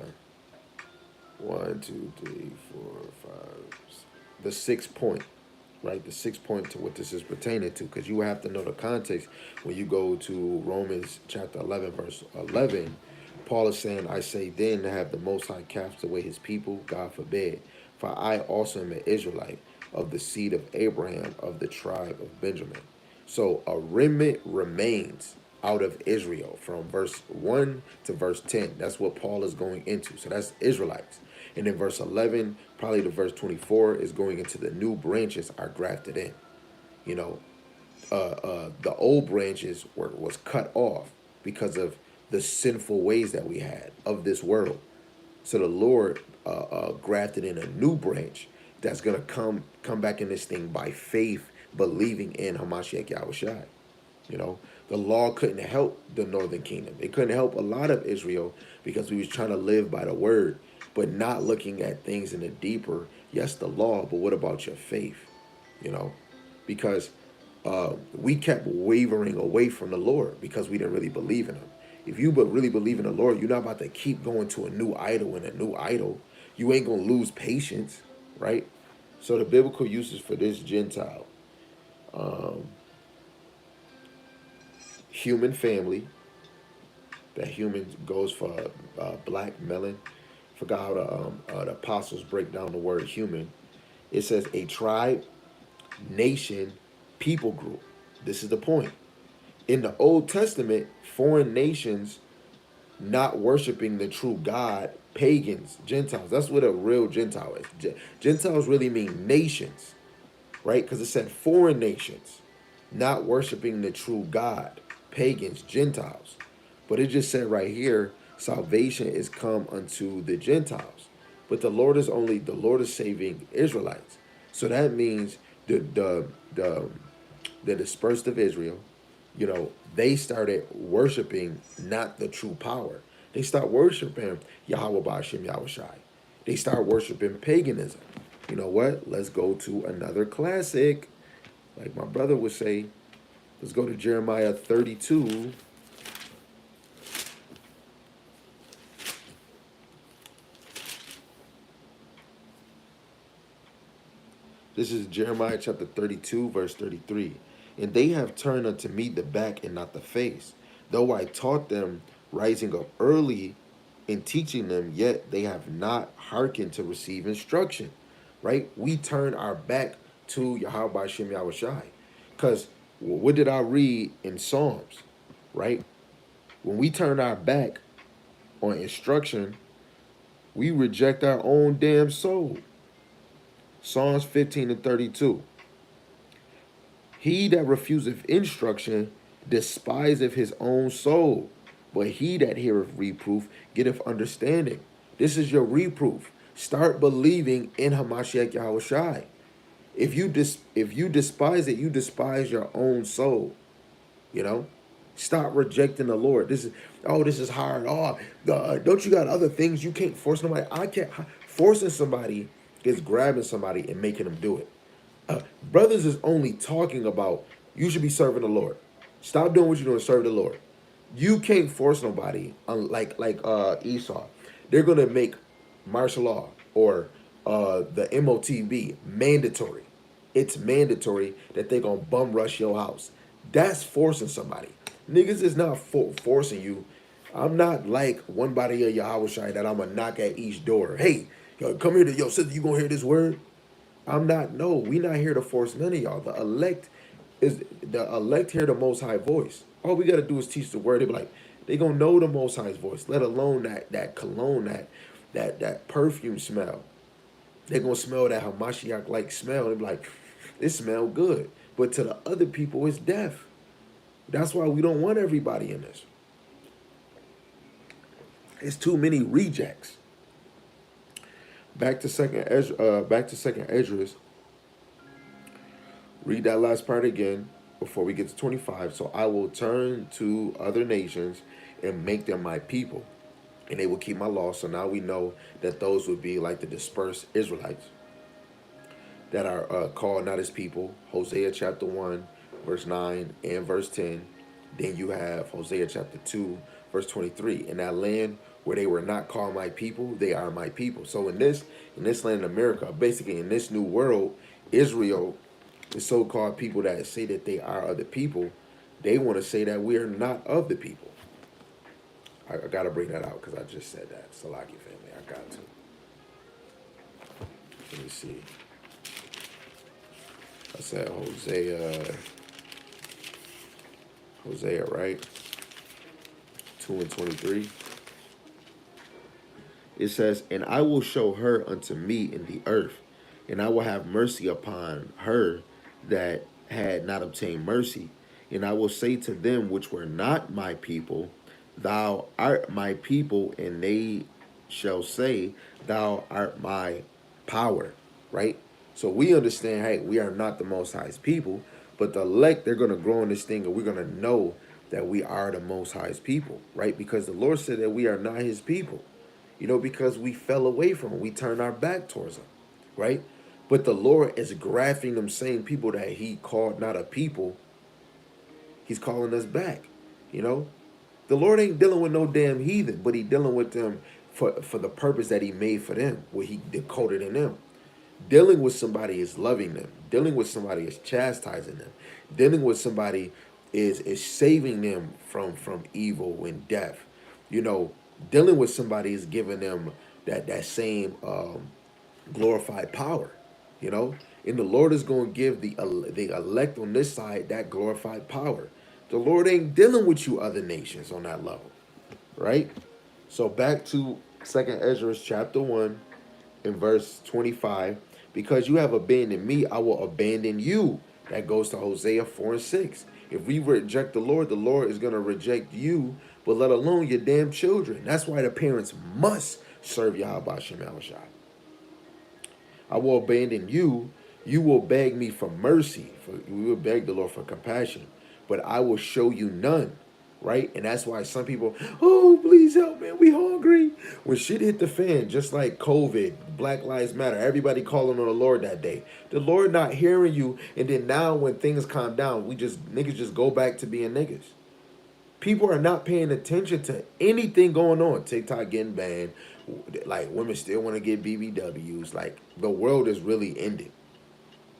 1, 2, 3, 4, 5, the 6th point, right? The 6th point to what this is pertaining to, because you have to know the context when you go to Romans chapter 11, verse 11. Paul is saying, I say then, to have the Most High cast away his people, God forbid. For I also am an Israelite, of the seed of Abraham, of the tribe of Benjamin. So a remnant remains out of Israel from verse 1 to verse 10. That's what Paul is going into. So that's Israelites. And in verse 11, probably to verse 24, is going into the new branches are grafted in. You know, the old branches was cut off because of the sinful ways that we had of this world. So the Lord grafted in a new branch that's gonna come back in this thing by faith, believing in Hamashiach Yahushai. You know, the law couldn't help the northern kingdom. It couldn't help a lot of Israel because we was trying to live by the word, but not looking at things in a deeper. Yes, the law, but what about your faith? You know, because we kept wavering away from the Lord because we didn't really believe in him. If you but really believe in the Lord, you're not about to keep going to a new idol and a new idol. You ain't gonna lose patience, right? So the biblical uses for this Gentile, human family. That human goes for black melon. Forgot how the apostles break down the word human. It says a tribe, nation, people group. This is the point. In the Old Testament, foreign nations not worshiping the true God, pagans, Gentiles. That's what a real Gentile is. Gentiles really mean nations, right? Because it said foreign nations not worshiping the true God, pagans, Gentiles. But it just said right here, salvation is come unto the Gentiles. But the Lord is saving Israelites. So that means the dispersed of Israel, you know, they started worshiping not the true power. They start worshiping Yahweh Bashim Yahushai. They start worshiping paganism. You know what? Let's go to another classic. Like my brother would say, let's go to Jeremiah 32. This is Jeremiah chapter 32, verse 33. And they have turned unto me the back and not the face. Though I taught them rising up early in teaching them, yet they have not hearkened to receive instruction. Right? We turn our back to Yahweh Shem Yahushai. Because what did I read in Psalms? Right? When we turn our back on instruction, we reject our own damn soul. Psalms 15 and 32. He that refuseth instruction despiseth his own soul, but he that heareth reproof getteth understanding. This is your reproof. Start believing in Hamashiach Yahushai. If you despise it, you despise your own soul. You know, stop rejecting the Lord. This is hard. Oh, don't you got other things you can't force nobody? I can't. Forcing somebody is grabbing somebody and making them do it. Brothers is only talking about you should be serving the Lord. Stop doing what you're doing, serve the Lord. You can't force nobody, like Esau. They're gonna make martial law or the MOTB mandatory. It's mandatory that they're gonna bum rush your house. That's forcing somebody. Niggas is not forcing you. I'm not like one body of Yahweh Shai that I'm gonna knock at each door. Hey, yo, come here to yo sister. You gonna hear this word? We not here to force none of y'all. The elect hear the Most High voice. All we gotta do is teach the word. They be like, they gonna know the Most High's voice. Let alone that cologne, that perfume smell. They gonna smell that Hamashiach like smell. They be like, it smell good. But to the other people, it's death. That's why we don't want everybody in this. It's too many rejects. Back to second Esdras. Read that last part again before we get to 25. So I will turn to other nations and make them my people, and they will keep my law. So now we know that those would be like the dispersed Israelites that are called not as people. Hosea chapter 1, verse 9 and verse 10. Then you have Hosea chapter 2, verse 23. In that land where they were not called my people, they are my people. So in this land of America, basically in this new world, Israel, the so-called people that say that they are of the people, they want to say that we are not of the people. I got to bring that out because I just said that. Salaki family, I got to. Let me see. I said Hosea, right? 2 and 23. It says, and I will show her unto me in the earth, and I will have mercy upon her that had not obtained mercy. And I will say to them which were not my people, thou art my people, and they shall say, thou art my power. Right? So we understand, hey, we are not the Most High's people, but the elect, they're going to grow in this thing, and we're going to know that we are the Most High's people, right? Because the Lord said that we are not his people, because we fell away from him. We turned our back towards him, right? But the Lord is grafting them same people that he called not a people. He's calling us back, The Lord ain't dealing with no damn heathen, but he dealing with them for the purpose that he made for them, what he decoded in them. Dealing with somebody is loving them. Dealing with somebody is chastising them. Dealing with somebody is saving them from evil and death. Dealing with somebody is giving them that same glorified power. And the Lord is going to give the elect on this side that glorified power. The Lord ain't dealing with you other nations on that level, right? So back to Second Ezra chapter 1 in verse 25. Because you have abandoned me, I will abandon you. That goes to Hosea 4 and 6. If we reject the Lord is going to reject you, but let alone your damn children. That's why the parents must serve Yahweh Shem Shai. I will abandon you. You will beg me for mercy. We will beg the Lord for compassion, but I will show you none. Right? And that's why some people, oh, please help, man. We hungry. When shit hit the fan, just like COVID, Black Lives Matter, everybody calling on the Lord that day. The Lord not hearing you. And then now when things calm down, niggas just go back to being niggas. People are not paying attention to anything going on. TikTok getting banned. Like, women still want to get BBWs. Like, the world is really ending.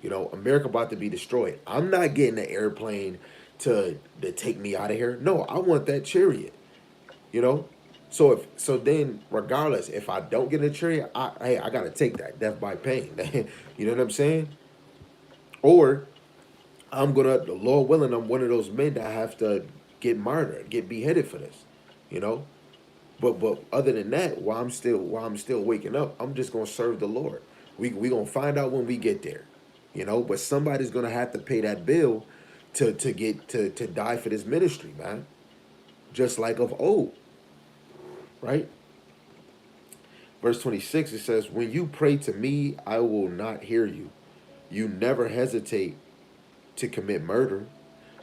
America about to be destroyed. I'm not getting an airplane to take me out of here. No, I want that chariot. So then regardless, if I don't get a chariot, I gotta take that death by pain. You know what I'm saying? Or the Lord willing, I'm one of those men that have to get martyred, get beheaded for this. But other than that, while I'm still waking up, I'm just gonna serve the Lord. We gonna find out when we get there. But somebody's gonna have to pay that bill to die for this ministry, man. Just like of old. Right? Verse 26, it says, when you pray to me, I will not hear you. You never hesitate to commit murder.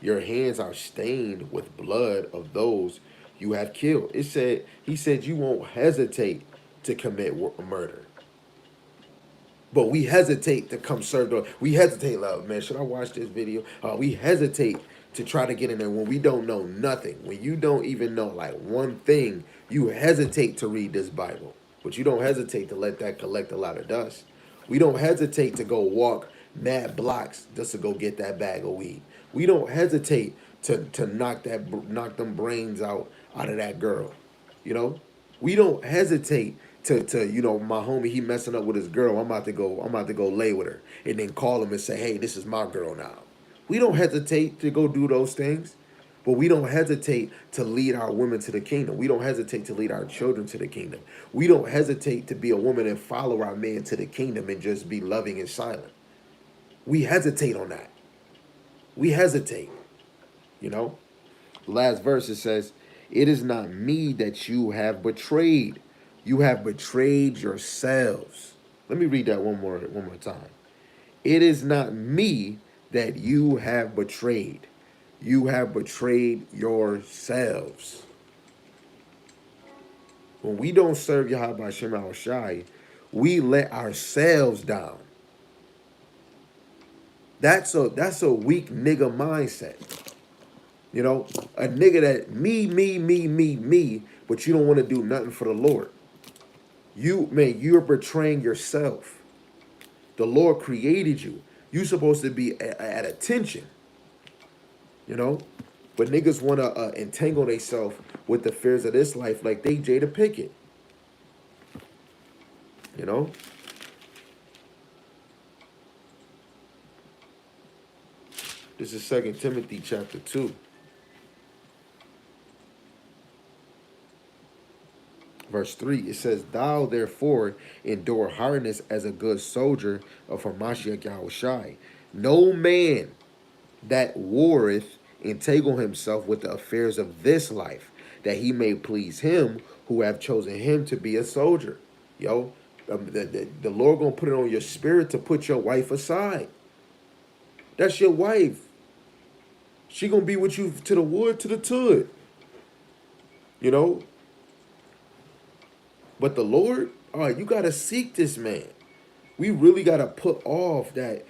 Your hands are stained with blood of those you have killed. He said you won't hesitate to commit murder. But we hesitate to come serve the. We hesitate, love, man. Should I watch this video? We hesitate to try to get in there when we don't know nothing. When you don't even know like one thing, you hesitate to read this Bible. But you don't hesitate to let that collect a lot of dust. We don't hesitate to go walk mad blocks just to go get that bag of weed. We don't hesitate to knock them brains out of that girl. We don't hesitate to you know, my homie, he messing up with his girl. I'm about to go lay with her, and then call him and say, hey, this is my girl now. We don't hesitate to go do those things. But we don't hesitate to lead our women to the kingdom. We don't hesitate to lead our children to the kingdom. We don't hesitate to be a woman and follow our man to the kingdom and just be loving and silent. We hesitate on that. We hesitate. You know? Last verse, it says, it is not me that you have betrayed. You have betrayed yourselves. Let me read that one more time. It is not me that you have betrayed. You have betrayed yourselves. When we don't serve Yahweh Hashem Shai, we let ourselves down. That's a weak nigga mindset. You know, a nigga that me, but you don't want to do nothing for the Lord. You're betraying yourself. The Lord created you. You're supposed to be at attention. You know, but niggas want to entangle themselves with the fears of this life like they Jada Pinkett. You know? This is 2 Timothy chapter 2. Verse 3, it says, thou therefore endure hardness as a good soldier of Hamashiach Yahushai. No man that warreth entangle himself with the affairs of this life, that he may please him who have chosen him to be a soldier. Yo, the Lord gonna put it on your spirit to put your wife aside. That's your wife. She gonna be with you to the wood, to the tud. You know? But the Lord, all right, you gotta seek this man. We really gotta put off that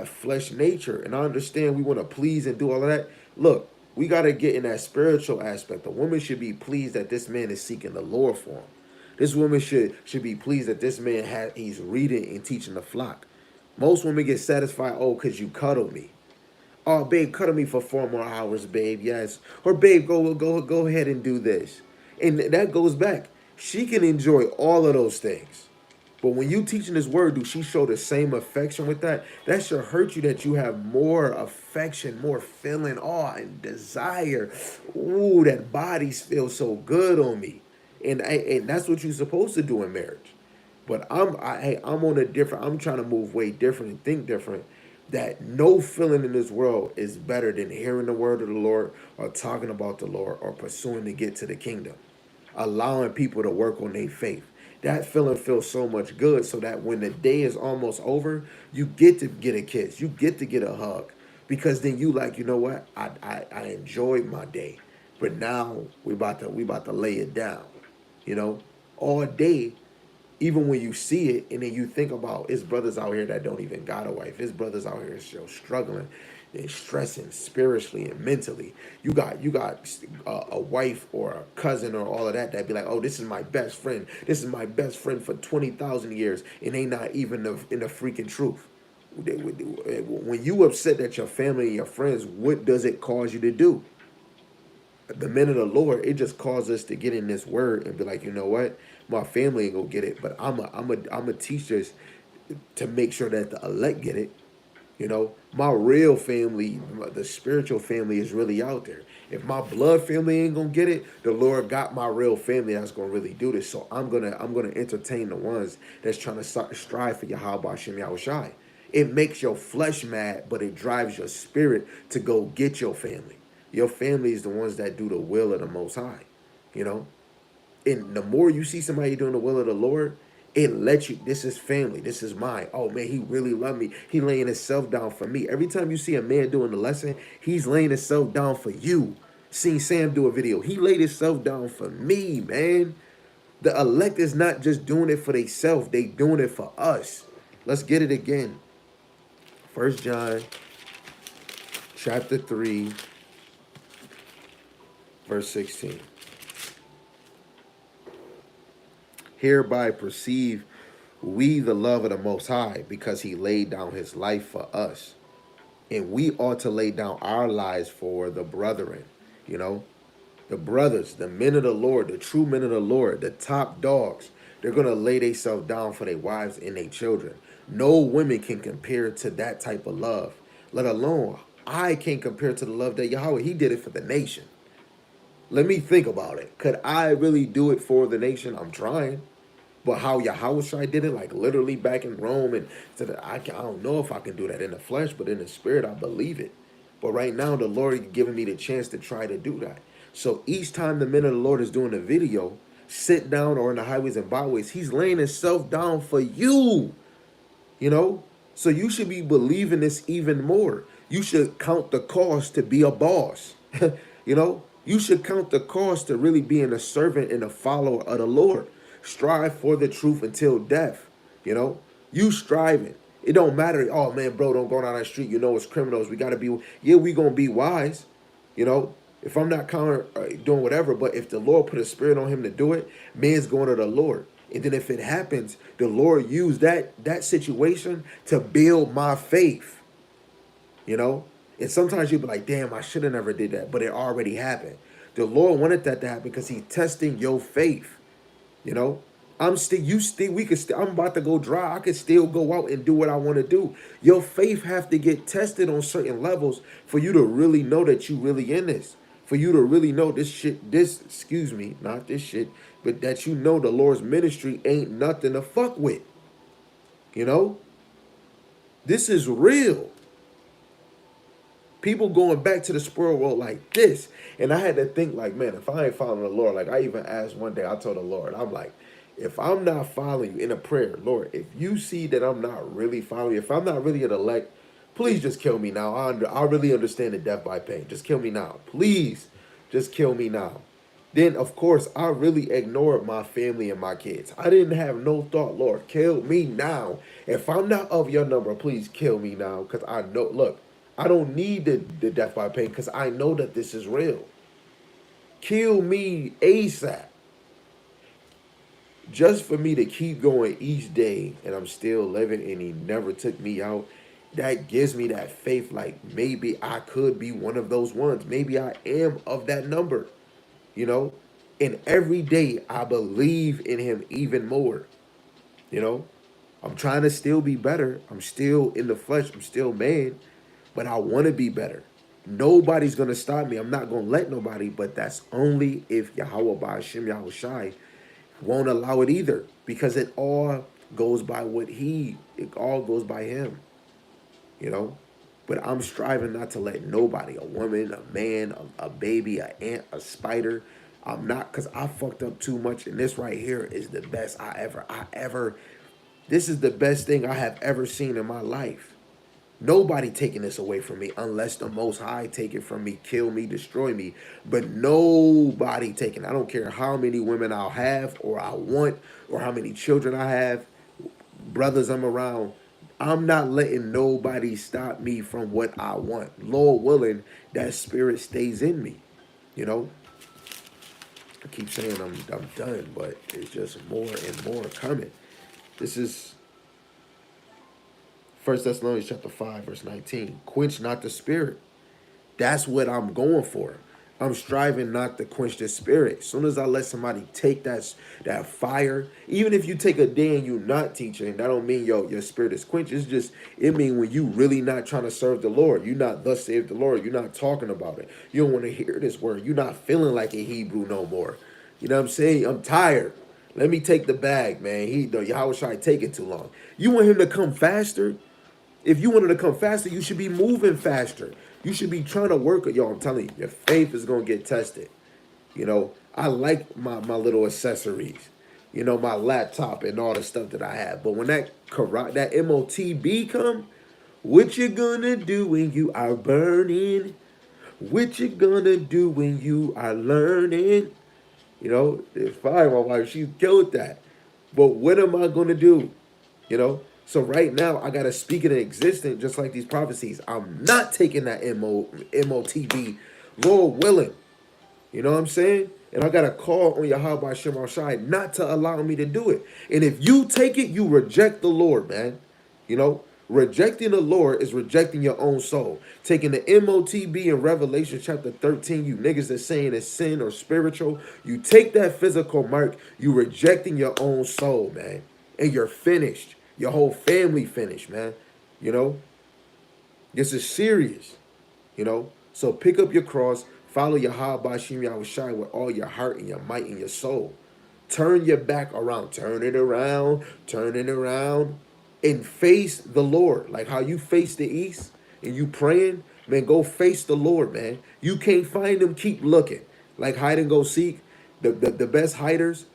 flesh nature. And I understand we want to please and do all of that. Look, we got to get in that spiritual aspect. The woman should be pleased that this man is seeking the Lord for him. This woman should be pleased that this man he's reading and teaching the flock. Most women get satisfied, oh, because you cuddle me. Oh, babe, cuddle me for 4 more hours, babe, yes. Or, babe, go ahead and do this. And that goes back. She can enjoy all of those things. But when you teaching this word, do she show the same affection with that? That should hurt you that you have more affection, more feeling, and desire. Ooh, that body feels so good on me. And that's what you're supposed to do in marriage. But I'm on a different, I'm trying to move way different and think different. That no feeling in this world is better than hearing the word of the Lord or talking about the Lord or pursuing to get to the kingdom. Allowing people to work on their faith. That feeling feels so much good so that when the day is almost over, you get to get a kiss. You get to get a hug. Because then you like, you know what? I enjoyed my day. But now we about to lay it down. You know? All day, even when you see it and then you think about his brothers out here that don't even got a wife. His brothers out here still struggling. They're stressing spiritually and mentally. You got a wife or a cousin or all of that be like, oh, this is my best friend. This is my best friend for 20,000 years, and they not even in the freaking truth. When you upset at your family and your friends, what does it cause you to do? The men of the Lord, it just causes us to get in this word and be like, you know what? My family ain't gonna get it, but I'm a teach this to make sure that the elect get it. You know, my real family, the spiritual family is really out there. If my blood family ain't gonna get it, the Lord got my real family that's gonna really do this. So I'm gonna entertain the ones that's trying to strive for Yahweh Hashem Yahushai. It makes your flesh mad, but it drives your spirit to go get your family. Your family is the ones that do the will of the Most High. You know, and the more you see somebody doing the will of the Lord, it lets you, this is family, this is mine. Oh man, he really loved me. He laying himself down for me. Every time you see a man doing the lesson, he's laying himself down for you. Seen Sam do a video. He laid himself down for me, man. The elect is not just doing it for themselves, they doing it for us. Let's get it again. 1 John chapter 3, verse 16. Hereby perceive we the love of the Most High, because he laid down his life for us. And we ought to lay down our lives for the brethren. You know, the brothers, the men of the Lord, the true men of the Lord, the top dogs, They're going to lay themselves down for their wives and their children. No women can compare to that type of love, let alone I can't compare to the love that Yahweh, he did it for the nation. Let me think about it. Could I really do it for the nation? I'm trying. But how Yahushua did it, like literally back in Rome, and said, I don't know if I can do that in the flesh, but in the spirit, I believe it. But right now, the Lord is giving me the chance to try to do that. So each time the man of the Lord is doing a video, sit down or in the highways and byways, he's laying himself down for you, you know? So you should be believing this even more. You should count the cost to be a boss, you know? You should count the cost to really being a servant and a follower of the Lord. Strive for the truth until death, you know? You striving. It don't matter. Oh, man, bro, don't go down that street. You know it's criminals. We got to be, yeah, we going to be wise, you know? If I'm not doing whatever, but if the Lord put a spirit on him to do it, man's going to the Lord. And then if it happens, the Lord used that situation to build my faith, you know? And sometimes you'll be like, damn, I should have never did that, but it already happened. The Lord wanted that to happen because he's testing your faith, you know? I'm about to go dry. I can still go out and do what I want to do. Your faith have to get tested on certain levels for you to really know that you really in this. For you to really know not this shit, but that you know the Lord's ministry ain't nothing to fuck with. You know? This is real. People going back to the spirit world like this. And I had to think like, man, if I ain't following the Lord, like I even asked one day, I told the Lord, I'm like, if I'm not following you in a prayer, Lord, if you see that I'm not really following you, if I'm not really an elect, please just kill me now. I really understand the death by pain. Just kill me now. Please, just kill me now. Then, of course, I really ignored my family and my kids. I didn't have no thought, Lord, kill me now. If I'm not of your number, please kill me now. Because I know, look, I don't need the death by pain because I know that this is real. Kill me ASAP. Just for me to keep going each day and I'm still living and he never took me out, that gives me that faith like maybe I could be one of those ones. Maybe I am of that number, you know? And every day I believe in him even more, you know? I'm trying to still be better. I'm still in the flesh. I'm still man, but I want to be better. Nobody's going to stop me. I'm not going to let nobody, but that's only if Yahweh Ba'ashem Yahushai won't allow it either, because it all goes by it all goes by him, you know? But I'm striving not to let nobody, a woman, a man, a baby, an ant, a spider, I'm not, because I fucked up too much, and this right here is the best this is the best thing I have ever seen in my life. Nobody taking this away from me unless the Most High take it from me, kill me, destroy me. But nobody taking. I don't care how many women I'll have or I want or how many children I have, brothers I'm around. I'm not letting nobody stop me from what I want. Lord willing, that spirit stays in me. You know? I keep saying I'm done, but it's just more and more coming. This is 1 Thessalonians chapter 5, verse 19. Quench not the spirit. That's what I'm going for. I'm striving not to quench the spirit. As soon as I let somebody take that fire, even if you take a day and you're not teaching, that don't mean your spirit is quenched. It's just, it mean when you really not trying to serve the Lord. You're not thus save the Lord. You're not talking about it. You don't want to hear this word. You're not feeling like a Hebrew no more. You know what I'm saying? I'm tired. Let me take the bag, man. Yahushua taking too long. You want him to come faster? If you wanted to come faster, you should be moving faster. You should be trying to work. Yo, I'm telling you, your faith is going to get tested. You know, I like my little accessories. You know, my laptop and all the stuff that I have. But when that MOTB come, what you gonna do when you are burning? What you gonna do when you are learning? You know, it's fine, my wife, she killed that. But what am I gonna do? You know? So right now, I got to speak it in existence, just like these prophecies. I'm not taking that MOTB, Lord willing. You know what I'm saying? And I got to call on Yahweh Shem Shai not to allow me to do it. And if you take it, you reject the Lord, man. You know? Rejecting the Lord is rejecting your own soul. Taking the MOTB in Revelation chapter 13, you niggas that saying it's sin or spiritual, you take that physical mark, you rejecting your own soul, man. And you're finished. Your whole family finished, man. You know, this is serious, you know. So pick up your cross, follow Yahweh Bashim Yahushai with all your heart and your might and your soul. Turn your back around, turn it around, and face the Lord. Like how you face the east and you praying, man, go face the Lord, man. You can't find him, keep looking. Like hide and go seek. The best hiders,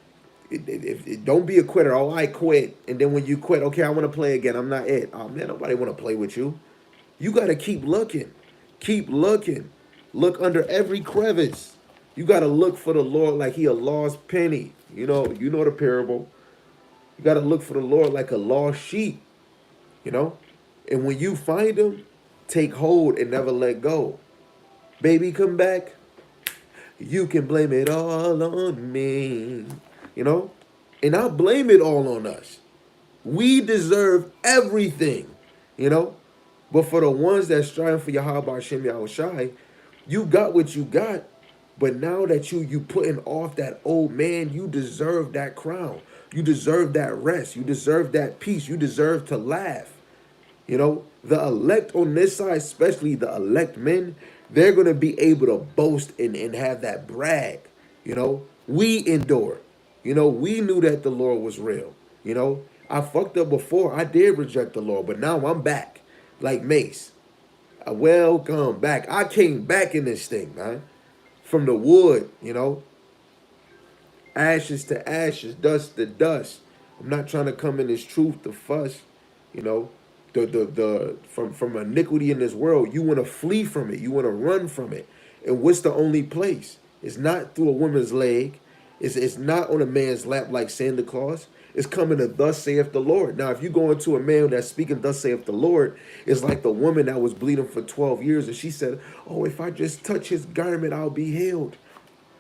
don't be a quitter. Oh, I quit. And then when you quit, okay, I want to play again. I'm not it. Oh, man, nobody want to play with you. You got to keep looking. Keep looking. Look under every crevice. You got to look for the Lord like he a lost penny. You know the parable. You got to look for the Lord like a lost sheep, you know? And when you find him, take hold and never let go. Baby, come back. You can blame it all on me, you know? And I blame it all on us. We deserve everything, you know? But for the ones that strive for Yahweh Hashem Yahushai, you got what you got. But now that you putting off that old man, you deserve that crown. You deserve that rest. You deserve that peace. You deserve to laugh. You know, the elect on this side, especially the elect men, they're going to be able to boast and have that brag. You know, we endured. You know, we knew that the Lord was real. You know, I fucked up before. I did reject the Lord, but now I'm back like Mace. Welcome back. I came back in this thing, man. From the wood, you know, ashes to ashes, dust to dust. I'm not trying to come in this truth to fuss, you know. From iniquity in this world, you want to flee from it, you want to run from it. And what's the only place? It's not through a woman's leg. It's not on a man's lap like Santa Claus. It's coming to thus saith the Lord. Now, if you go into a man that's speaking thus saith the Lord, it's like the woman that was bleeding for 12 years and she said, oh, if I just touch his garment, I'll be healed.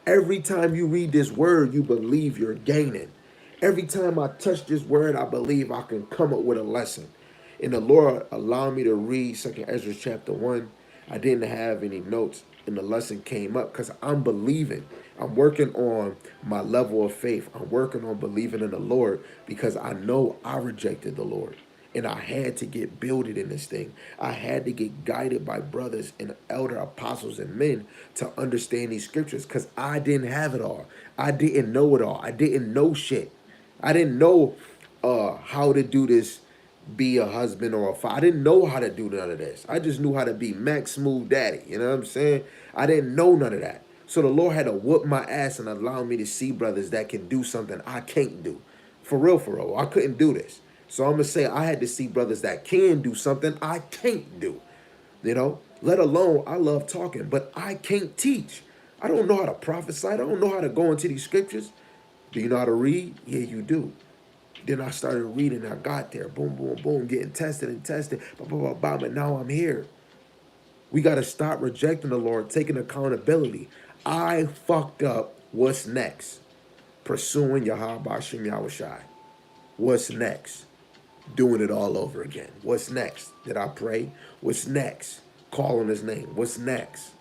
Every time you read this word, you believe you're gaining. Every time I touch this word, I believe I can come up with a lesson. And the Lord allowed me to read 2nd Ezra chapter 1. I didn't have any notes, and the lesson came up because I'm believing. I'm working on my level of faith. I'm working on believing in the Lord because I know I rejected the Lord. And I had to get builded in this thing. I had to get guided by brothers and elder apostles and men to understand these scriptures because I didn't have it all. I didn't know it all. I didn't know shit. I didn't know how to do this, be a husband or a father. I didn't know how to do none of this. I just knew how to be Max Smooth Daddy. You know what I'm saying? I didn't know none of that. So the Lord had to whoop my ass and allow me to see brothers that can do something I can't do. For real. I couldn't do this. So I'm going to say I had to see brothers that can do something I can't do. You know, let alone I love talking, but I can't teach. I don't know how to prophesy. I don't know how to go into these scriptures. Do you know how to read? Yeah, you do. Then I started reading. I got there. Boom, boom, boom. Getting tested and tested. And now I'm here. We got to stop rejecting the Lord, taking accountability. I fucked up. What's next? Pursuing Yahweh Bashim Yahushai. What's next? Doing it all over again. What's next? Did I pray? What's next? Call on his name. What's next?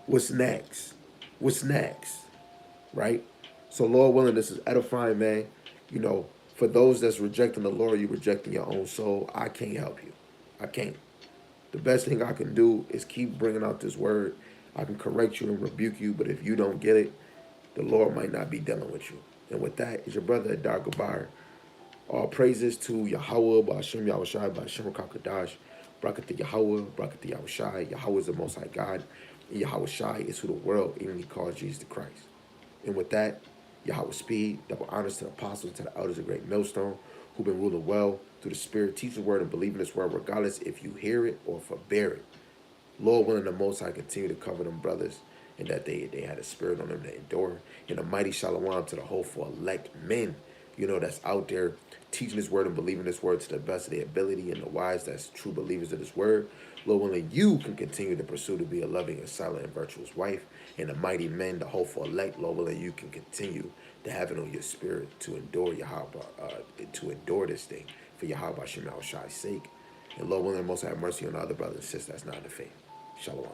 What's next? What's next? Right? So Lord willing, this is edifying, man. You know, for those that's rejecting the Lord, you're rejecting your own soul. I can't help you. I can't. The best thing I can do is keep bringing out this word. I can correct you and rebuke you, but if you don't get it, the Lord might not be dealing with you. And with that, is your brother Adar Gabar. All praises to Yahweh, Ba'ashem Yahushai, Ba'ashem Rakakadash, Brakata Yahweh, Brakata Yahushai. Yahweh is the Most High God, and Yahushai is who the world even calls Jesus the Christ. And with that, Yahweh speed, double honors to the apostles, to the elders of Great Millstone, who've been ruling well through the Spirit, teach the word and believe in this word, regardless if you hear it or forbear it. Lord willing, the Most High continue to cover them brothers, and that they had a spirit on them to endure. And a mighty shalom to the hopeful elect men, you know, that's out there teaching this word and believing this word to the best of their ability, and the wise that's true believers of this word. Lord willing, you can continue to pursue to be a loving and silent and virtuous wife, and the mighty men, the hopeful elect. Lord willing, you can continue to have it on your spirit to endure Yahweh, to endure this thing for Yahweh Shem Shai's sake. And Lord willing, the Most High have mercy on all the brothers and sisters that's not in the faith. Shalom.